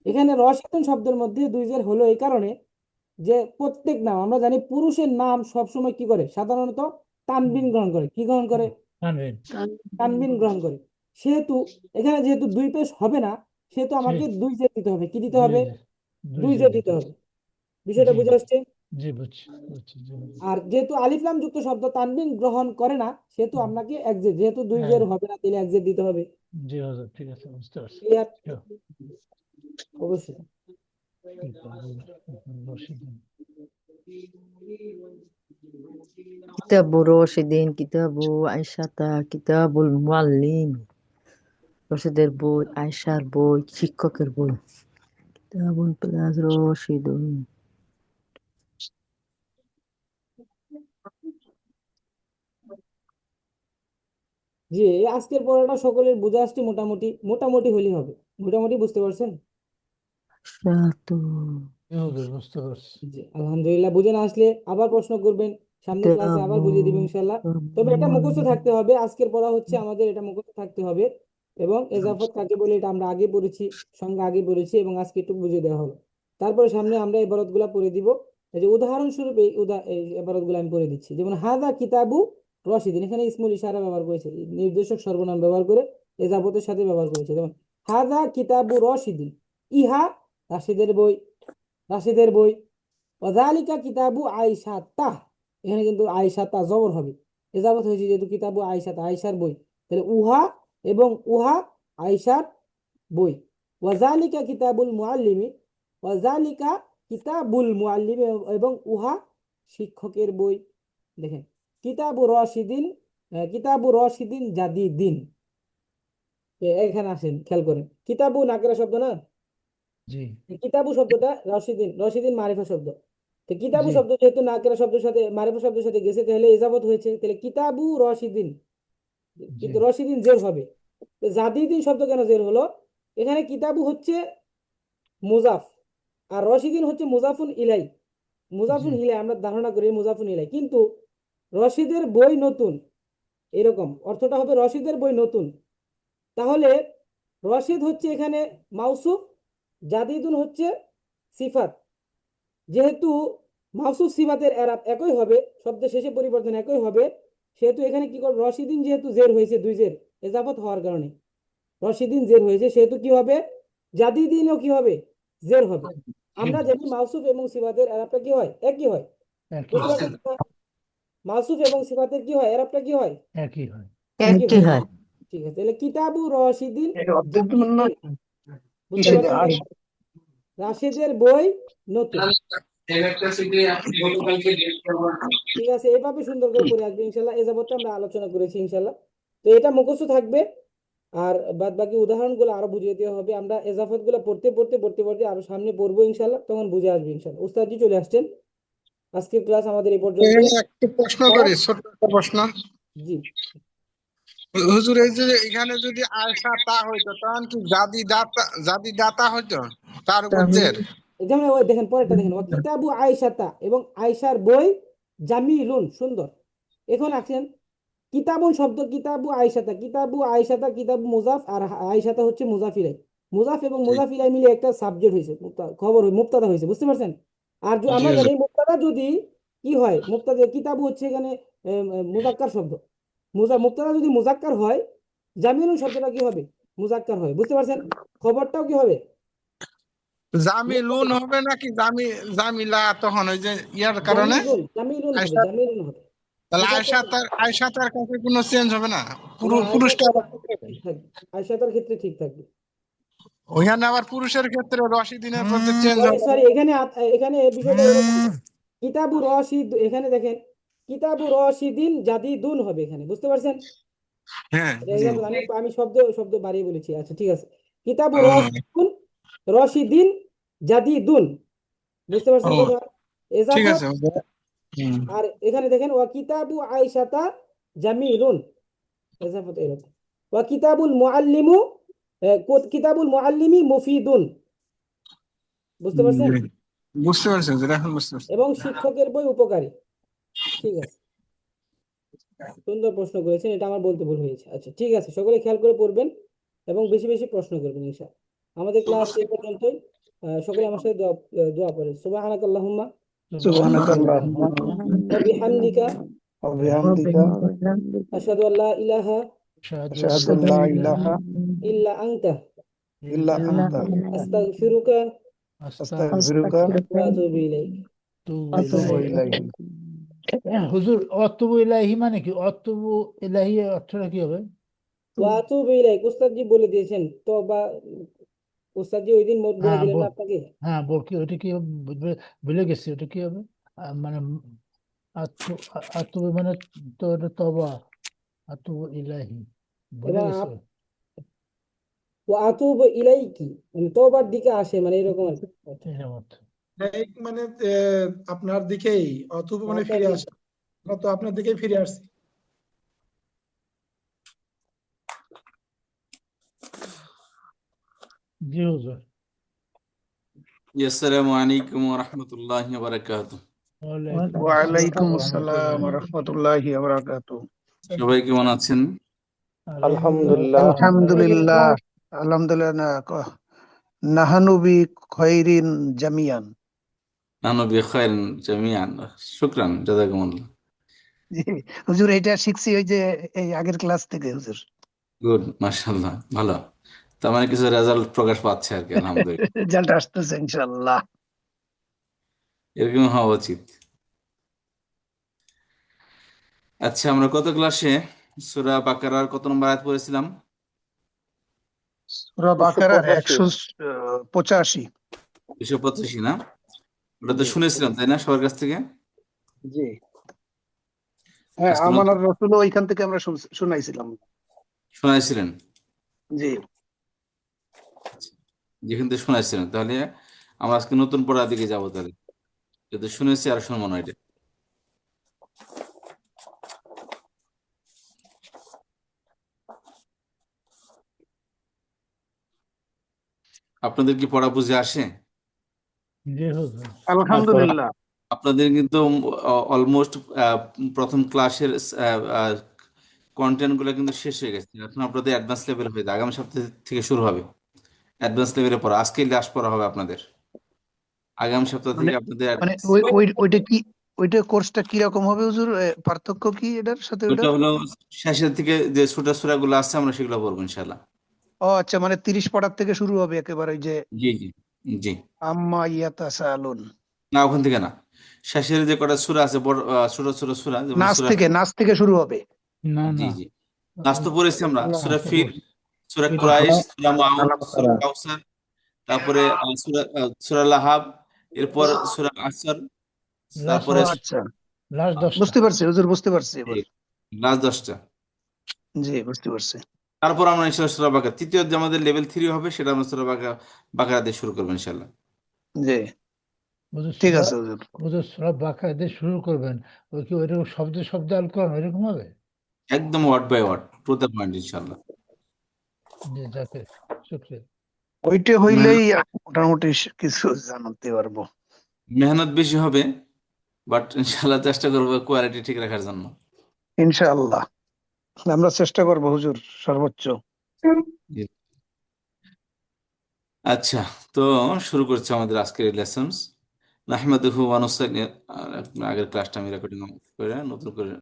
A: এখানে রশিদুন শব্দের মধ্যে দুই জের হলো এই কারণে যে প্রত্যেক নাম আমরা জানি পুরুষের নাম সবসময় কি করে, সাধারণত তানবিন গ্রহণ করে। কি গ্রহণ করে?
L: তানভীর।
A: তানবিন গ্রহণ করে। সেহেতু এখানে যেহেতু দুই পেশ হবে না, সেহেতু আমাকে দুই জের দিতে হবে। কি দিতে হবে? দুই জের দিতে হবে। বিষয়টা
L: জি
A: বুঝে আসছে?
L: জি বুঝছি বুঝছি জি বুঝছি।
A: আর যেহেতু আলিফ লাম যুক্ত শব্দ তানবিন গ্রহণ করে না, সেহেতু আপনাকে এক জের, যেহেতু দুই
L: হ্যাঁ
A: জের হবে না তাহলে এক জের দিতে হবে।
L: জি হুজুর, ঠিক আছে, বুঝতে পারছি।
A: ক্লিয়ার? অবশ্যই।
L: রশিদিন।
M: কিতাবু রশিদিন, কিতাবু আয়েশাতা, কিতাবুল মুআল্লিমি রশিদের বই, আয়েশার বই, শিক্ষকের বই। কিতাবুল প্লাস রশিদুন।
A: জি, এই আজকের পড়াটা সকলের বুঝে আসছে মোটামুটি, মোটামুটি হলেই হবে। মোটামুটি বুঝতে পারছেন?
L: হুজুর বুঝতে পারছি।
A: জি, আলহামদুলিল্লাহ। বুঝে না আসলে আবার প্রশ্ন করবেন, সামনের ক্লাসে আবার বুঝিয়ে দিব ইনশাল্লাহ। তবে এটা মুখস্থ থাকতে হবে, আজকের পড়া হচ্ছে আমাদের, এটা মুখস্থ থাকতে হবে। এবং এজাফত কাকে বলে এটা আমরা আগে পড়েছি, সংজ্ঞা আগে পড়েছি, এবং আজকে একটু বুঝিয়ে দেওয়া হলো। তারপরে সামনে আমরা ইবারত গুলা পড়ে দিব। এই যে উদাহরণস্বরূপ এই ইবারত গুলো আমি পড়ে দিচ্ছি। যেমন হাদা কিতাবু রশিদিন, এখানে ইসমুল ইশারা ব্যবহার করেছে, নির্দেশক সর্বনাম ব্যবহার করে এজাফতের সাথে ব্যবহার করেছে। যেমন হাদা কিতাবু রশিদিন, ইহা রাশিদের বই, রাশিদের বই। ওয়াযালিকা কিতাবু আয়েশাতা, এখানে কিন্তু আয়েশাতা জবর হবে, এজাবত হয়েছে যেহেতু কিতাবু আয়েশাতা আয়েশার বই, তাহলে উহা এবং উহা আয়েশার বই। ওয়াযালিকা কিতাবুল মুআল্লিমি, ওয়াযালিকা কিতাবুল মুআল্লিমি, এবং উহা শিক্ষকের বই। দেখেন কিতাবু রশিদিন, কিতাবু রশিদিন জাদিদিন। এখানে আসেন, খেয়াল করেন, কিতাবু নাকেরা শব্দ না,
L: জি
A: কিতাবু শব্দটা রশিদিন, রশিদিন মারিফা শব্দ। তো কিতাবু
L: জি
A: শব্দ যেহেতু নাকেরা শব্দের সাথে মারিফা শব্দের সাথে গেছে, তাহলে ইজাবত হয়েছে, তাহলে কিতাবু রশিদিন,
L: জি
A: কিন্তু রশিদিন জের হবে। তো জাদিদিন শব্দ কেন জের হলো? এখানে কিতাবু হচ্ছে মুজাফ, আর রশিদিন হচ্ছে মুজাফুন ইলাই। মুজাফুন
L: জি
A: ইলাই আমরা ধারণা করি মুজাফুন ইলাই, কিন্তু রশিদের বই নতুন, এরকম অর্থটা হবে রশিদের বই নতুন। তাহলে রশিদ হচ্ছে এখানে মাউসুফ, জাদিদুন হচ্ছে সিফাত। যেহেতু মাউসুফ সিফাতের এরাব একই হবে, শব্দের শেষে পরিবর্তন একই হবে, সেহেতু এখানে কি করব, রশিদিন যেহেতু জের হয়েছে দুই জের, এজাফত হওয়ার কারণে রশিদিন জের হয়েছে, সেহেতু কি হবে, জাদিদিনও কি হবে, জের হবে। আমরা জানি মাউসুফ এবং সিফাতের এরাবটা কি হয়, একই হয়।
L: একই
A: বুঝতে পারছেন কথা? মাউসুফ এবং সিফাতের কি হয়, এরাবটা কি হয়,
L: একই হয়।
A: একই
M: একই
A: হয়।
M: হয়।
A: ঠিক আছে, তাহলে কিতাবু রশিদিন
J: অর্ধেক না
A: জাদিদিন, বুঝতে পারছেন তো? রাশিদের বই নতুন। ঠিক আছে, এভাবে সুন্দর করে পড়ে আসবে ইনশাল্লাহ। এই যাবতটা আমরা আলোচনা করেছি ইনশাল্লাহ। তো এটা মুখস্থ থাকবে, আর বাদ বাকি উদাহরণগুলো আরো বুঝিয়ে দেওয়া হবে। আমরা এজাফত গুলো পড়তে পড়তে পড়তে পড়তে আরো সামনে পড়বো ইনশাল্লাহ, তখন বুঝে আসবে ইনশাল্লাহ। উস্তাদজি চলে আসছেন। আজকের ক্লাস আমাদের এই পর্যন্ত।
N: একটু প্রশ্ন করি, ছোট্ট একটা প্রশ্ন।
A: জি,
N: হুজুর, এই যে এখানে যদি আয়সা তা হইতো তখন কি জাদি দাতা হইতো তার উপর জের?
A: যেমন ওই দেখেন পরেরটা দেখেন, কিতাবু আয়েশাতা, এবং আয়েশার বই জামিলুন, সুন্দর। এখন আসেন কিতাবুন শব্দ, কিতাবু আয়েশাতা, কিতাবু আয়েশাতা, কিতাবু মুজাফ, আর আয়েশাতা হচ্ছে মুজাফ ইলাই। মুজাফ এবং মুজাফ ইলাই মিলে একটা সাবজেক্ট হয়েছে, খবর মুবতাদা হয়েছে, বুঝতে পারছেন? আর আমরা জানি মুবতাদা যদি কি হয়, মুবতাদা কিতাবু হচ্ছে এখানে মুজাক্কার শব্দ। মুবতাদা যদি মুজাক্কার হয়, জামিলুন শব্দটা কি হবে, মুজাক্কার হয়, বুঝতে পারছেন? খবরটাও কি হবে,
N: জামিলুন হবে নাকি জামিলা? তখন ওই যে ইয়ার কারণে
A: জামিলুন হবে,
N: আয়সা,
A: জামিলুন হবে।
N: তাহলে
A: মুজাক্কার
N: আয়সা তার কাছে কোনো চেঞ্জ হবে না?
A: না,
N: পুরুষটা আবার
A: ঠিক থাকবে, আয়েশাতার ক্ষেত্রে ঠিক থাকবে।
N: ওইখানে আবার পুরুষের ক্ষেত্রে রশিদিনের প্রতি চেঞ্জ
A: সরি
N: হবে।
A: সরি, এখানে বিষয়টা এরকম, কিতাবু রশিদ, এখানে দেখেন কিতাবু রশিদিন জাদিদুন হবে এখানে, বুঝতে পারছেন?
N: হ্যাঁ,
A: এটা
N: জি।
A: আমি আমি শব্দ শব্দ বাড়িয়ে বলেছি। আচ্ছা ঠিক আছে, কিতাবু
N: ও,
A: রশিদুন, রশিদিন জাদিদুন, বুঝতে পারছেন
N: ও,
A: কথা?
N: ঠিক
A: এজাফত।
N: আছে। হুম,
A: আর এখানে দেখেন ওয়া কিতাবু আয়েশাতা জামিলুন, এজাফত এরকম। ওয়া কিতাবুল মুআল্লিমু, কিতাবুল মুআল্লিমি মুফিদুন, বুঝতে পারছেন?
N: জি। বুঝতে পারছি হুজুর, এখন বুঝতে পারছি।
A: এবং শিক্ষকের বই উপকারী। ঠিক আছে, সুন্দর প্রশ্ন করেছেন, এটা আমার বলতে ভুল হয়েছে। আচ্ছা ঠিক আছে, সকলে খেয়াল করে পড়বেন এবং বেশি বেশি প্রশ্ন করবেন ইনশাআল্লাহ। আমাদের ক্লাস এই পর্যন্তই। সকলে আমার সাথে দোয়া করেন। সুবহানাকাল্লাহুম্মা
J: সুবহানাকাল্লাহুম্মা
A: ওয়া বিহামদিকা
J: ওয়া বিহামদিকা
A: আশহাদু আল্লা ইলাহা
J: আশহাদু আল্লা ইলাহা
A: ইল্লা আনতা
J: ইল্লা আনতা
A: আস্তাগফিরুকা
J: আস্তাগফিরুকা
A: ওয়া আতুবু ইলাইক।
J: ওয়া আতুবু ইলাইহি।
L: হুজুর, অতবু ইলাহি মানে কি? অতবু ইলাহি অর্থটা কি হবে?
A: ওয়া আতুবু ইলাইক উস্তাদজি বলে দিয়েছেন, তওবা। উস্তাদজি ওই দিন বলে
L: হ্যাঁ
A: দিলেন না আপনাকে?
L: হ্যাঁ, বলকি ওটা কি হবে? ভুলে গেছি, ওটা কি হবে? মানে আতবু মানে তো ওটা তবা, আতবু ইলাহি ভুলে
A: এবং
L: গেছি।
A: ওয়া আতুবু ইলাইকি মানে তওবার দিকে আসে, মানে এরকম আর কি।
L: এরকম অর্থ।
O: মানে আপনার দিকেই অথবা মানে
A: আপনার
O: ফিরে
A: দিকে।
O: আসা, আমরা তো আপনার দিকেই ফিরে আসছি।
L: জি হুজুর।
P: আসসালামু আলাইকুম ওয়া রাহমাতুল্লাহি ওয়া বারাকাতুহু।
J: ওয়া আলাইকুম আসসালাম ওয়া রাহমাতুল্লাহি ওয়া বারাকাতুহু।
P: সবাই কেমন আছেন?
K: আলহামদুলিল্লাহ।
J: আলহামদুলিল্লাহ, আলহামদুলিল্লাহ, নাহানু বি খায়রিন জামিয়ান।
P: নাহনু বিখাইরিন জামিআন। শুকরান, জাযাকুমুল্লাহ।
J: জি, হুজুর এটা শিখছি ওই যে এই আগের ক্লাস থেকে হুজুর।
P: গুড, মাশাআল্লাহ, ভালো। তার মানে কিছু রেজাল্ট প্রকাশ পাচ্ছে আর কি, আলহামদুলিল্লাহ।
J: রেজাল্ট আসতেছে ইনশাআল্লাহ।
P: এরকম হওয়া উচিত। আচ্ছা, আমরা কত ক্লাসে সূরা বাকারার কত নম্বর আয়াত পড়েছিলাম?
J: সূরা বাকারার 185।
P: 285 না? ওটা তো
J: জি
P: শুনেছিলাম তাই না সবার কাছ থেকে?
J: জি, হ্যাঁ,
P: আজকে
J: আমান
P: নতুন
J: আর রাসূলও ওইখান থেকে আমরা শুনাইছিলাম।
P: শোনাইছিলেন?
J: জি,
P: যেখান থেকে শোনাইছিলেন, তাহলে আমরা আজকে নতুন পড়ার দিকে যাবো। তাহলে যদি শুনেছি আর শুনবো না এটা। আপনাদের কি পড়া বুঝে আসে?
L: জি হুজুর।
J: আলহামদুলিল্লাহ।
P: আপনাদের কিন্তু অলমোস্ট প্রথম ক্লাসের কন্টেন্ট গুলো কিন্তু শেষ হয়ে গেছে। এখন আপনাদের অ্যাডভান্স লেভেল হয়ে যায়, আগামী সপ্তাহ থেকে শুরু হবে অ্যাডভান্স লেভেলে পড়া। আজকে লাস্ট পড়া হবে আপনাদের, আগামী সপ্তাহ
J: মানে
P: থেকে আপনাদের
J: মানে
P: advance।
J: ওইটা কি ওইটা কোর্সটা কিরকম হবে হুজুর? পার্থক্য কি এটার সাথে
P: ওটা
J: ওইটার?
P: হলো শেষের থেকে যে সূরা গুলো আছে আমরা সেগুলো পড়বো ইনশাল্লাহ।
J: ও আচ্ছা, মানে 30 পাড়ার থেকে শুরু হবে একেবারে ওই যে
P: জি জি জি।
J: আম্মা ইয়াতাসালুন।
P: না, ওখান থেকে না, শেষের যে কটা সূরা আছে বড় ছোট ছোট সূরা, যেমন
J: নাচ থেকে শুরু হবে।
L: না
P: জি
L: না
P: জি। নাচ তো পড়েছি আমরা,
L: না,
P: সূরা
L: তো
P: ফিল,
L: পড়ছি।
P: সূরা
L: এটা
P: কুরাইশ,
L: পড়ছি।
P: সূরা মাউন, সূরা কাউসার, তারপরে সূরা লাহাব, এরপর সূরা আসর,
L: লাস্ট
P: তারপরে
J: আচ্ছা,
L: লাস্ট 10টা।
J: বুঝতে পারছি হুজুর, বুঝতে পারছি এবার।
P: লাস্ট 10টা।
J: জি, বুঝতে পারছি।
P: তারপর আমরা ইনশাআল্লাহ সূরা বাকারা, তৃতীয় যে আমাদের লেভেল 3 হবে, সেটা আমরা সূরা বাকারা দিয়ে শুরু করবো ইনশাআল্লাহ।
J: জি,
L: হুজুর
J: ঠিক
L: সূরা
J: আছে হুজুর।
L: হুজুর সূরা বাকারা দিয়ে শুরু করবেন, ওই কি ওইরকম শব্দ শব্দ আল কোরআন ওইরকম হবে?
P: একদম word by word, to the point ইনশাআল্লাহ।
L: জি, যাকে শুকরিয়া।
J: ওইটা হইলেই মোটামুটি কিছু জানতে পারবো।
P: মেহনত বেশি হবে, বাট ইনশাআল্লাহ চেষ্টা করবো কোয়ালিটি ঠিক রাখার জন্য।
J: ইনশাআল্লাহ আমরা চেষ্টা করবো হুজুর সর্বোচ্চ।
P: জি। আচ্ছা, তো শুরু করছি আমাদের আজকের লেসনস। নাহমাদুহু ওয়া নুসাল্লি, আগের ক্লাসটা আমি রেকর্ডিং করে নতুন করে